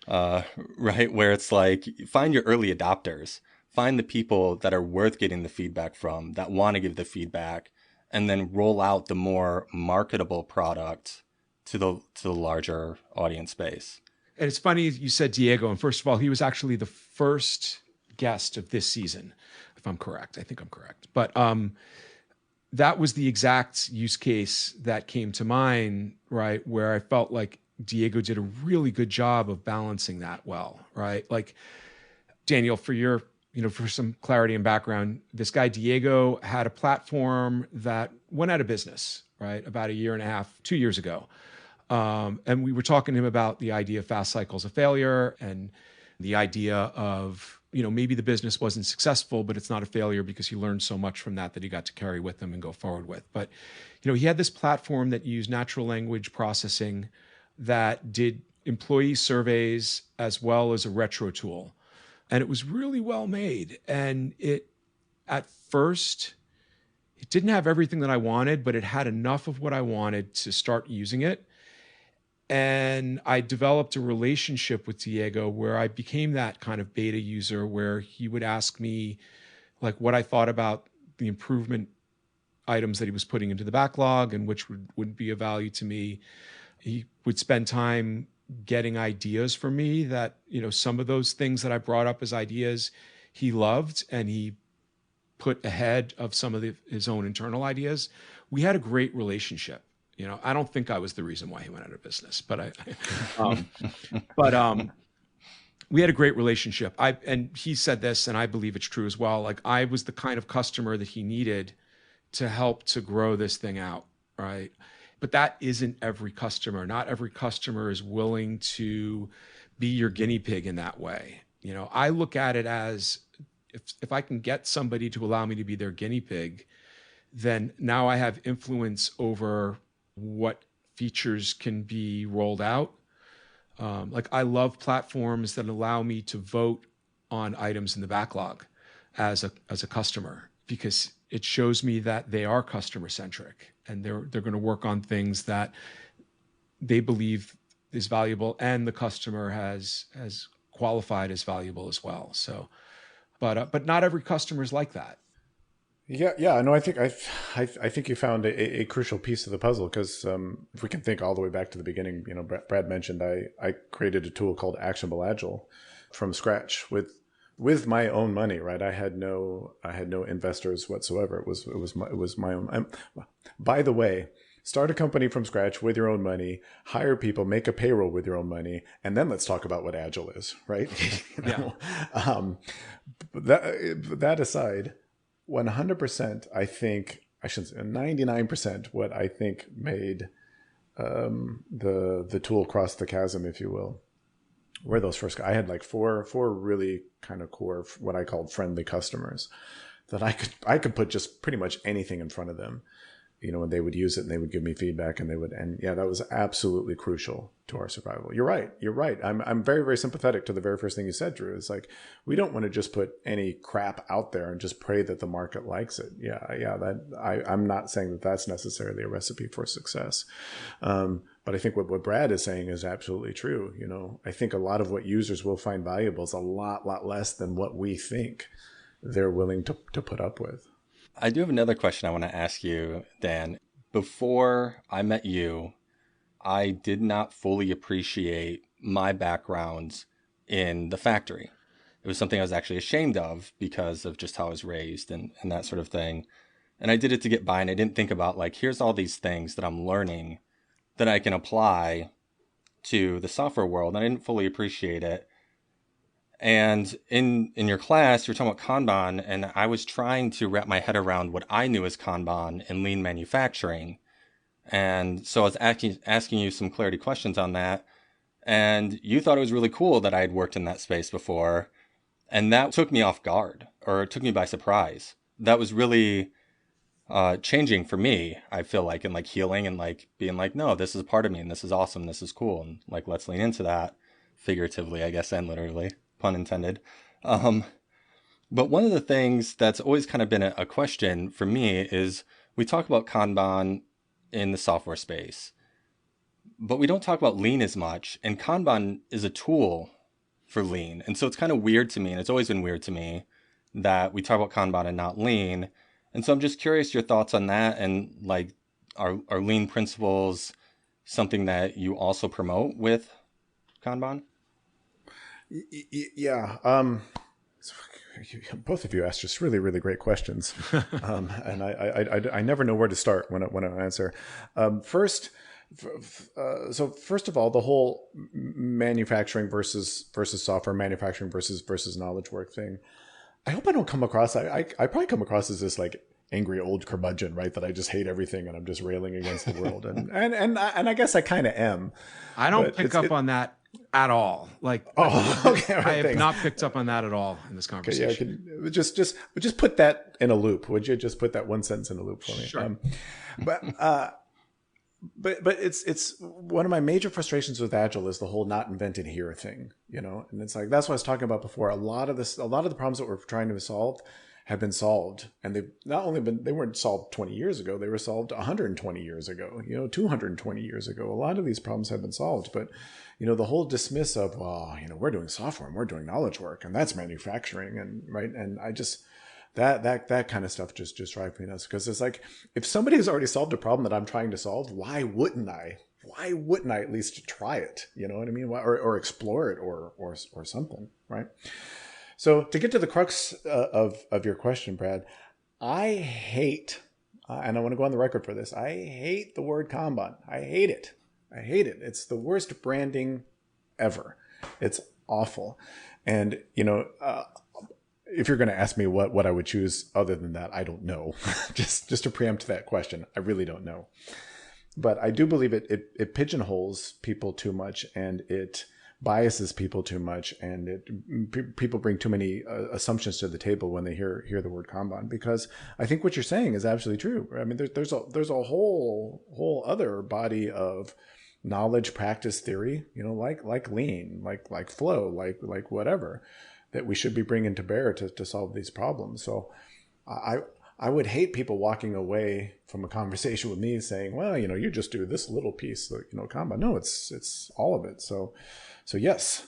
right, where it's like, find your early adopters, find the people that are worth getting the feedback from, that want to give the feedback, and then roll out the more marketable product to the larger audience base. And it's funny you said Diego, and first of all, he was actually the first guest of this season, if I'm correct. I think I'm correct. But that was the exact use case that came to mind, right, where I felt like Diego did a really good job of balancing that well, right? Like, Daniel, for some clarity and background, this guy Diego had a platform that went out of business, right, about 2 years ago. And we were talking to him about the idea of fast cycles of failure and the idea of, maybe the business wasn't successful, but it's not a failure because he learned so much from that he got to carry with him and go forward with. But, he had this platform that used natural language processing that did employee surveys as well as a retro tool. And it was really well made. And at first, it didn't have everything that I wanted, but it had enough of what I wanted to start using it. And I developed a relationship with Diego where I became that kind of beta user where he would ask me like what I thought about the improvement items that he was putting into the backlog and which would be of value to me. He would spend time getting ideas from me that, some of those things that I brought up as ideas, he loved and he put ahead of some of his own internal ideas. We had a great relationship. I don't think I was the reason why he went out of business, but we had a great relationship. And he said this, and I believe it's true as well. Like, I was the kind of customer that he needed to help to grow this thing out, right? But that isn't every customer. Not every customer is willing to be your guinea pig in that way. I look at it as, if I can get somebody to allow me to be their guinea pig, then now I have influence over what features can be rolled out. Like, I love platforms that allow me to vote on items in the backlog as a customer, because it shows me that they are customer centric and they're going to work on things that they believe is valuable and the customer has qualified as valuable as well. So, but not every customer is like that. Yeah. No, I think you found a crucial piece of the puzzle, because if we can think all the way back to the beginning, Brad mentioned I created a tool called Actionable Agile from scratch with my own money, right? I had no investors whatsoever. It was my own. By the way, start a company from scratch with your own money, hire people, make a payroll with your own money, and then let's talk about what Agile is, right? That aside, 100%, I think, I shouldn't say 99%, what I think made the tool cross the chasm, if you will, were those first. I had like four really kind of core, what I called friendly customers, that I could put just pretty much anything in front of them, and they would use it and they would give me feedback, and that was absolutely crucial to our survival. You're right. I'm very, very sympathetic to the very first thing you said, Drew. It's like, we don't want to just put any crap out there and just pray that the market likes it. I'm not saying that that's necessarily a recipe for success. But I think what Brad is saying is absolutely true. I think a lot of what users will find valuable is a lot less than what we think they're willing to put up with. I do have another question I want to ask you, Dan. Before I met you, I did not fully appreciate my background in the factory. It was something I was actually ashamed of because of just how I was raised and that sort of thing. And I did it to get by, and I didn't think about, like, here's all these things that I'm learning that I can apply to the software world. And I didn't fully appreciate it. And in your class, you're talking about Kanban, and I was trying to wrap my head around what I knew as Kanban and lean manufacturing. And so I was asking you some clarity questions on that. And you thought it was really cool that I had worked in that space before. And that took me off guard, or it took me by surprise. That was really changing for me, I feel like, and like healing, and like being like, no, this is a part of me, and this is awesome, this is cool. And like, let's lean into that, figuratively, I guess, and literally. Pun intended. But one of the things that's always kind of been a question for me is, we talk about Kanban in the software space, but we don't talk about lean as much. And Kanban is a tool for lean. And so it's kind of weird to me, and it's always been weird to me, that we talk about Kanban and not lean. And so I'm just curious your thoughts on that, and like, are lean principles something that you also promote with Kanban? Yeah. Both of you asked just really, really great questions. And I never know where to start when I answer. First of all, the whole manufacturing versus software, manufacturing versus knowledge work thing. I hope I don't come across, I probably come across as this like angry old curmudgeon, right? That I just hate everything and I'm just railing against the world. And I guess I kind of am. I don't pick up on that at all. Like, okay, right, I have thanks. not picked up on that at all in this conversation. Okay, yeah, just put that in a loop. Would you just put that one sentence in a loop for me? Sure. But it's one of my major frustrations with Agile is the whole not invented here thing, and it's like, that's what I was talking about before. A lot of the problems that we're trying to solve have been solved, and they weren't solved 20 years ago, they were solved 120 years ago, 220 years ago. A lot of these problems have been solved, but the whole dismiss of, we're doing software and we're doing knowledge work and that's manufacturing, and right. And I just, that kind of stuff just drives me nuts, because it's like, if somebody has already solved a problem that I'm trying to solve, why wouldn't I at least try it? You know what I mean? Or explore it or something, right? So to get to the crux of your question, Brad, I hate, and I want to go on the record for this, I hate the word Kanban. I hate it. It's the worst branding ever. It's awful. And, if you're going to ask me what I would choose other than that, I don't know. just to preempt that question, I really don't know. But I do believe it pigeonholes people too much, and it biases people too much, and people bring too many assumptions to the table when they hear the word Kanban. Because I think what you're saying is absolutely true. I mean, there's a whole other body of knowledge, practice, theory, like lean, like flow, like whatever, that we should be bringing to bear to solve these problems. So I would hate people walking away from a conversation with me saying, well, you just do this little piece, Kanban. No, it's all of it. So yes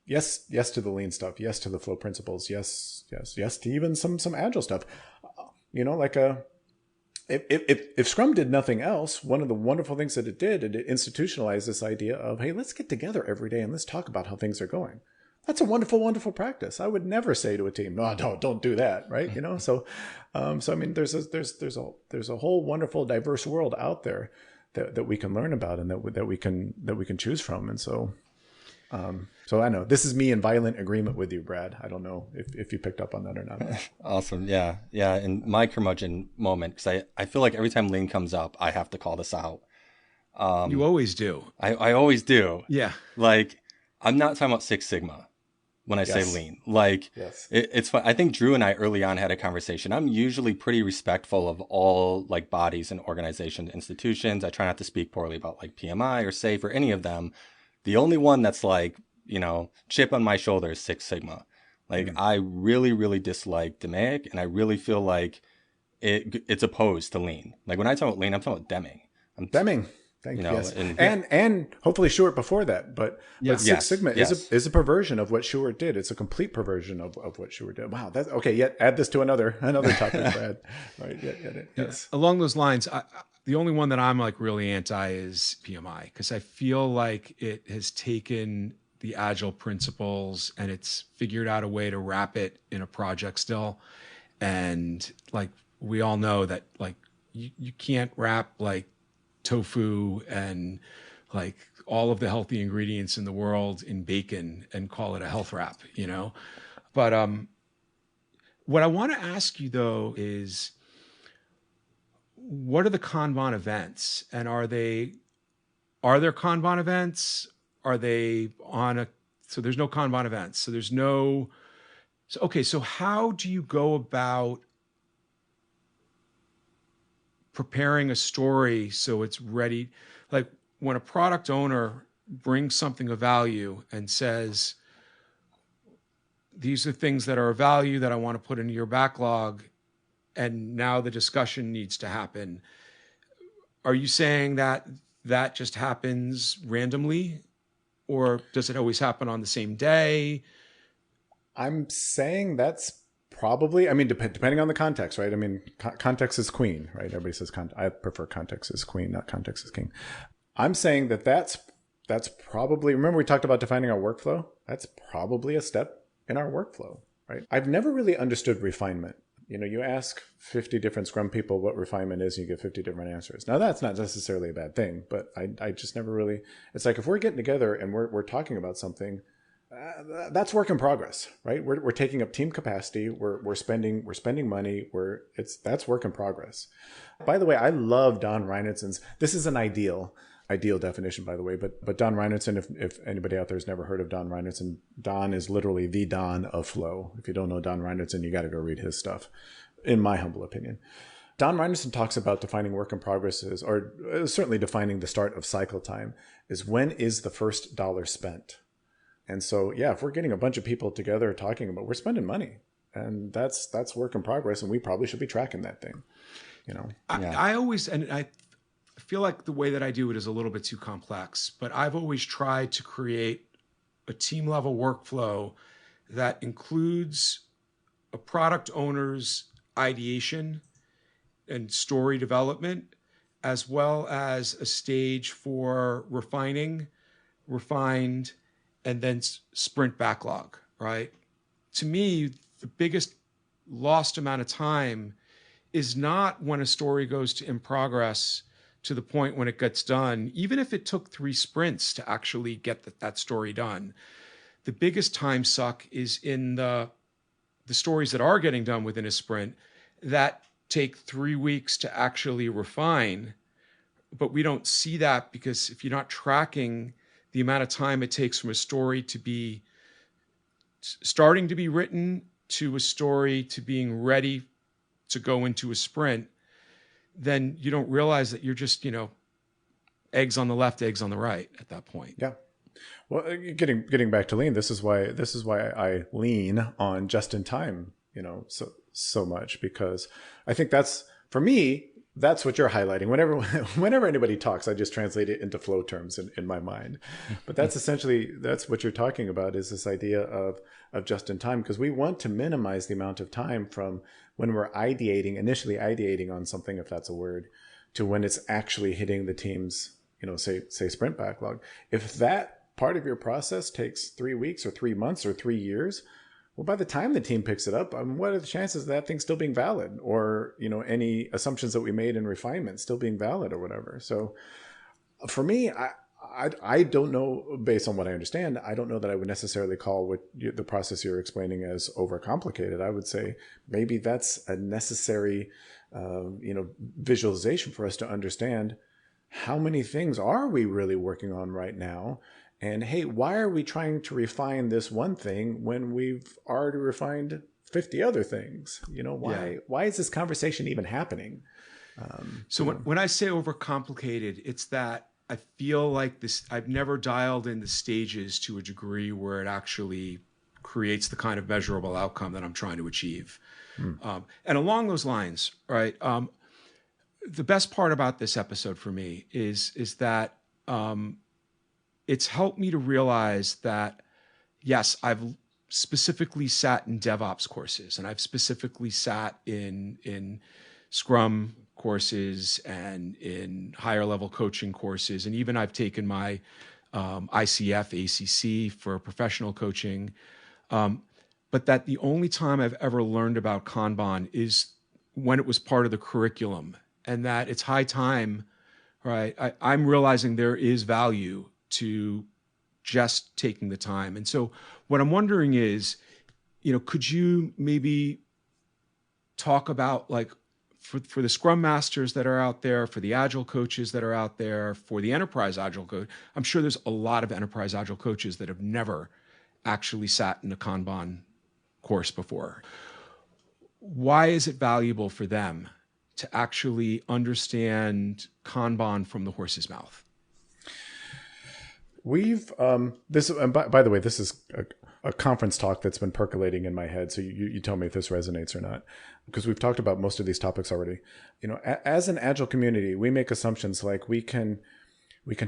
to the lean stuff. Yes to the flow principles. Yes to even some agile stuff. If Scrum did nothing else, one of the wonderful things that it did, it institutionalized this idea of, hey, let's get together every day and let's talk about how things are going. That's a wonderful, wonderful practice. I would never say to a team, no, don't do that, right? So I mean, there's a whole wonderful, diverse world out there that we can learn about and that we can choose from. And so I know this is me in violent agreement with you, Brad. I don't know if you picked up on that or not. Awesome. Yeah. And my curmudgeon moment, because I feel like every time lean comes up, I have to call this out. You always do. I always do. Yeah. Like, I'm not talking about Six Sigma when I say lean. Like, it's fun. I think Drew and I early on had a conversation. I'm usually pretty respectful of all like bodies and organizations, institutions. I try not to speak poorly about like PMI or SAFE or any of them. The only one that's like, chip on my shoulder is Six Sigma. Like, I really, really dislike DMAIC, and I really feel like it's opposed to lean. Like, when I talk about lean, I'm talking about Deming. Deming. Thank you. Yes. And hopefully Short before that, but Six Sigma is a perversion of what Short did. It's a complete perversion of what Short did. Wow, that's okay. Yet add this to another topic, Brad. Right? Yes. Along those lines, the only one that I'm like really anti is PMI, because I feel like it has taken the agile principles and it's figured out a way to wrap it in a project still. And like we all know that like you can't wrap like tofu and like all of the healthy ingredients in the world in bacon and call it a health wrap, But what I want to ask you though is, what are the Kanban events, and are there Kanban events? Are they so there's no Kanban events. So how do you go about preparing a story so it's ready? Like when a product owner brings something of value and says, these are things that are of value that I want to put into your backlog, and now the discussion needs to happen. Are you saying that just happens randomly, or does it always happen on the same day? I'm saying that's probably, I mean, depending on the context, right? I mean, context is queen, right? Everybody says I prefer context is queen, not context is king. I'm saying that's probably, remember we talked about defining our workflow? That's probably a step in our workflow, right? I've never really understood refinement. You ask 50 different Scrum people what refinement is, and you get 50 different answers. Now, that's not necessarily a bad thing, but I just never really, it's like if we're getting together and we're talking about something, that's work in progress, right? We're taking up team capacity. We're spending money. That's work in progress. By the way, I love Don Reinertsen's. This is an ideal definition, by the way, but Don Reinertsen, if anybody out there has never heard of Don Reinertsen, Don is literally the Don of flow. If you don't know Don Reinertsen, you got to go read his stuff, in my humble opinion. Don Reinertsen talks about defining work in progress or certainly defining the start of cycle time is when is the first dollar spent. And so, yeah, if we're getting a bunch of people together talking about, we're spending money, and that's work in progress, and we probably should be tracking that thing, I always, and I feel like the way that I do it is a little bit too complex, but I've always tried to create a team level workflow that includes a product owner's ideation and story development, as well as a stage for refined, and then sprint backlog, right? To me, the biggest lost amount of time is not when a story goes to in progress to the point when it gets done, even if it took 3 sprints to actually get that story done. the biggest time suck is in the stories that are getting done within a sprint that take 3 weeks to actually refine. But we don't see that because if you're not tracking the amount of time it takes from a story to be starting to be written to a story to being ready to go into a sprint, then you don't realize that you're just, eggs on the left, eggs on the right at that point. Yeah. Well, getting back to lean, this is why I lean on just in time, so much, because I think that's, for me, that's what you're highlighting. Whenever anybody talks, I just translate it into flow terms in my mind. But that's what you're talking about, is this idea of just in time, because we want to minimize the amount of time from when we're initially ideating on something, if that's a word, to when it's actually hitting the team's, say sprint backlog. If that part of your process takes 3 weeks or 3 months or 3 years, well, by the time the team picks it up, what are the chances of that thing still being valid, or any assumptions that we made in refinement still being valid or whatever? So, for me, I don't know, based on what I understand, I don't know that I would necessarily call the process you're explaining as overcomplicated. I would say maybe that's a necessary, visualization for us to understand how many things are we really working on right now. And hey, why are we trying to refine this one thing when we've already refined 50 other things? Why is this conversation even happening? So when I say overcomplicated, it's that I feel like I've never dialed in the stages to a degree where it actually creates the kind of measurable outcome that I'm trying to achieve. And along those lines, right, the best part about this episode for me is that it's helped me to realize that, yes, I've specifically sat in DevOps courses, and I've specifically sat in Scrum courses and in higher level coaching courses. And even I've taken my ICF, ACC for professional coaching. But that the only time I've ever learned about Kanban is when it was part of the curriculum, and that it's high time, right? I'm realizing there is value to just taking the time. And so what I'm wondering is, could you maybe talk about, like, for the Scrum Masters that are out there, for the Agile coaches that are out there, for the Enterprise Agile coach? I'm sure there's a lot of Enterprise Agile coaches that have never actually sat in a Kanban course before. Why is it valuable for them to actually understand Kanban from the horse's mouth? We've this, and by the way, this is a conference talk that's been percolating in my head. So you tell me if this resonates or not, because we've talked about most of these topics already. As an Agile community, we make assumptions like we can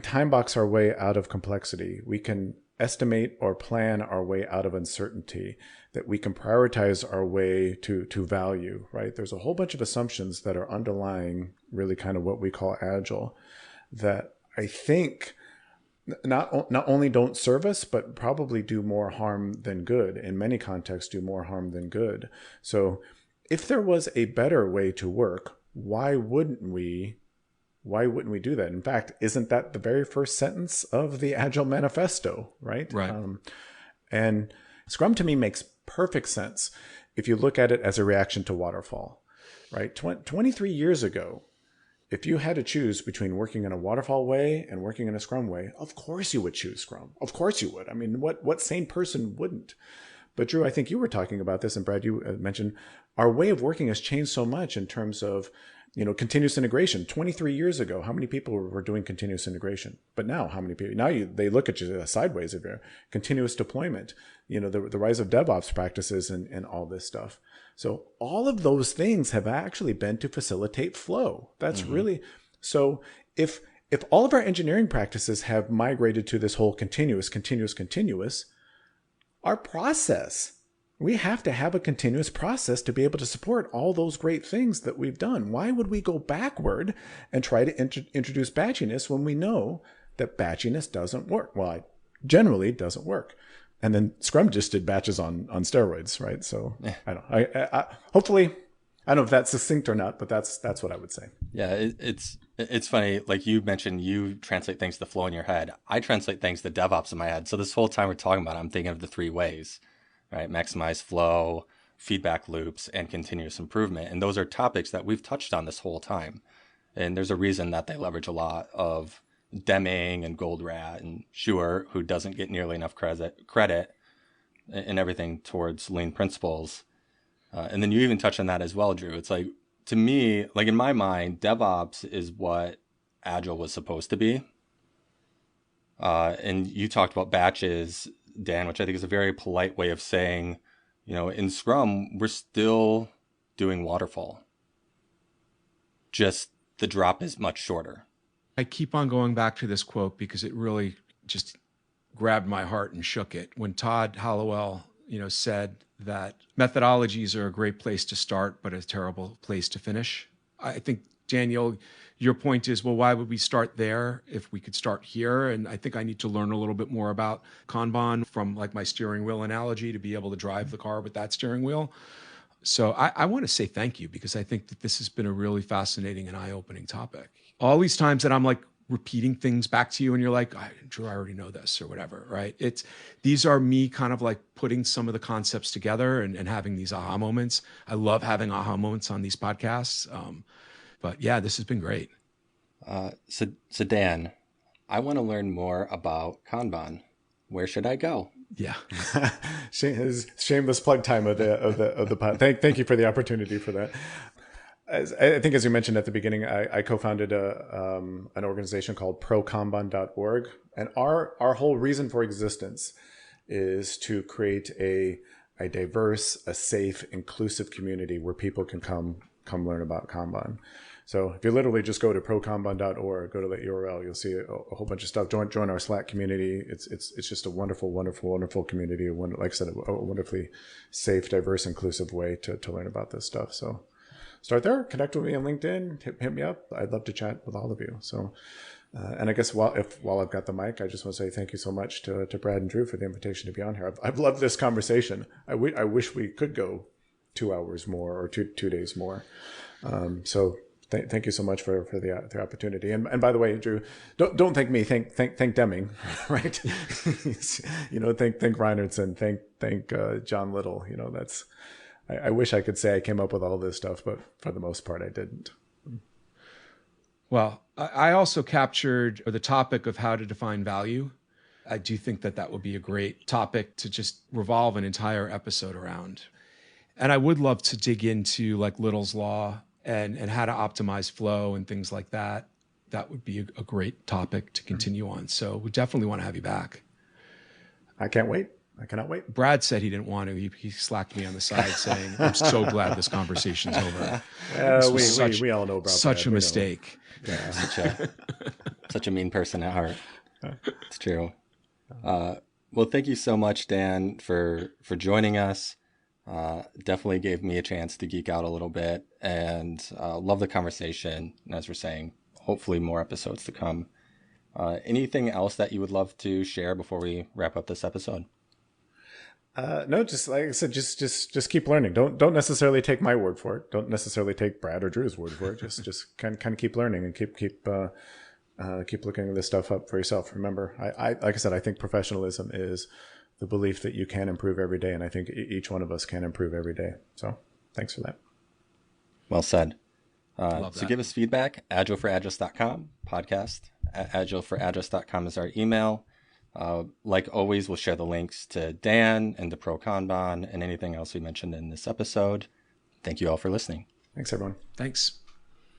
time box our way out of complexity. We can estimate or plan our way out of uncertainty, that we can prioritize our way to value, right? There's a whole bunch of assumptions that are underlying really kind of what we call Agile that I think not only don't serve us, but probably do more harm than good. In many contexts, do more harm than good. So if there was a better way to work, why wouldn't we do that? In fact, isn't that the very first sentence of the Agile Manifesto, right? Right. And Scrum to me makes perfect sense if you look at it as a reaction to waterfall, right? 23 years ago, if you had to choose between working in a waterfall way and working in a Scrum way, of course you would choose Scrum. Of course you would. I mean, what sane person wouldn't? But Drew, I think you were talking about this, and Brad, you mentioned our way of working has changed so much in terms of, continuous integration. 23 years ago, how many people were doing continuous integration? But now, how many people? Now they look at you sideways if you're continuous deployment, the rise of DevOps practices and all this stuff. So all of those things have actually been to facilitate flow. That's really, so if all of our engineering practices have migrated to this whole continuous, our process, we have to have a continuous process to be able to support all those great things that we've done. Why would we go backward and try to introduce batchiness when we know that batchiness doesn't work? Well, it generally doesn't work. And then Scrum just did batches on steroids, right? So yeah. I hopefully, I don't know if that's succinct or not, but that's what I would say. Yeah, it's It's funny, like you mentioned, you translate things to flow in your head. I translate things to DevOps in my head. So this whole time we're talking about it, I'm thinking of the three ways, right? Maximize flow, feedback loops, and continuous improvement. And those are topics that we've touched on this whole time. And there's a reason that they leverage a lot of Deming and Goldratt and Schuer, who doesn't get nearly enough credit and everything towards lean principles. And then you even touched on that as well, Drew. It's like, to me, like in my mind, DevOps is what Agile was supposed to be. And you talked about batches, Dan, which I think is a very polite way of saying, in Scrum, we're still doing waterfall. Just the drop is much shorter. I keep on going back to this quote because it really just grabbed my heart and shook it. When Todd Hallowell, said that methodologies are a great place to start, but a terrible place to finish. I think, Daniel, your point is, well, why would we start there if we could start here? And I think I need to learn a little bit more about Kanban from like my steering wheel analogy to be able to drive the car with that steering wheel. So I want to say thank you because I think that this has been a really fascinating and eye-opening topic. All these times that I'm like repeating things back to you and you're like, Drew, I already know this or whatever, right? These are me kind of like putting some of the concepts together and having these aha moments. I love having aha moments on these podcasts. But yeah, this has been great. So Dan, I want to learn more about Kanban. Where should I go? Yeah. Shameless plug time of the pod. Thank you for the opportunity for that. I think, as you mentioned at the beginning, I co-founded an organization called ProKanban.org, and our whole reason for existence is to create a diverse, a safe, inclusive community where people can come learn about Kanban. So if you literally just go to ProKanban.org, go to that URL, you'll see a whole bunch of stuff. Join our Slack community. It's just a wonderful, wonderful, wonderful community. Like I said, a wonderfully safe, diverse, inclusive way to learn about this stuff. So start there. Connect with me on LinkedIn. Hit me up. I'd love to chat with all of you. So, and I guess while I've got the mic, I just want to say thank you so much to Brad and Drew for the invitation to be on here. I've loved this conversation. I wish we could go 2 hours more or two days more. So thank you so much for the opportunity. And by the way, Drew, don't thank me. Thank Deming, right? Thank Reinertson. Thank John Little. That's. I wish I could say I came up with all this stuff, but for the most part, I didn't. Well, I also captured the topic of how to define value. I do think that would be a great topic to just revolve an entire episode around. And I would love to dig into like Little's Law and how to optimize flow and things like that. That would be a great topic to continue on. So we definitely want to have you back. I can't wait. I cannot wait. Brad said he didn't want to. He slacked me on the side saying, I'm so glad this conversation's over. We all know about such a mistake. Yeah, such a mean person at heart. It's true. Well, thank you so much, Dan, for joining us. Definitely gave me a chance to geek out a little bit and love the conversation. And as we're saying, hopefully more episodes to come. Anything else that you would love to share before we wrap up this episode? No, just like I said, just keep learning. Don't necessarily take my word for it. Don't necessarily take Brad or Drew's word for it. Just kind of keep learning and keep looking this stuff up for yourself. Remember, I like I said, I think professionalism is the belief that you can improve every day, and I think each one of us can improve every day. So, thanks for that. Well said. So give us feedback, agileforagiles.com, podcast at agileforagiles.com is our email. Like always, we'll share the links to Dan and to ProKanban and anything else we mentioned in this episode. Thank you all for listening. Thanks, everyone. Thanks.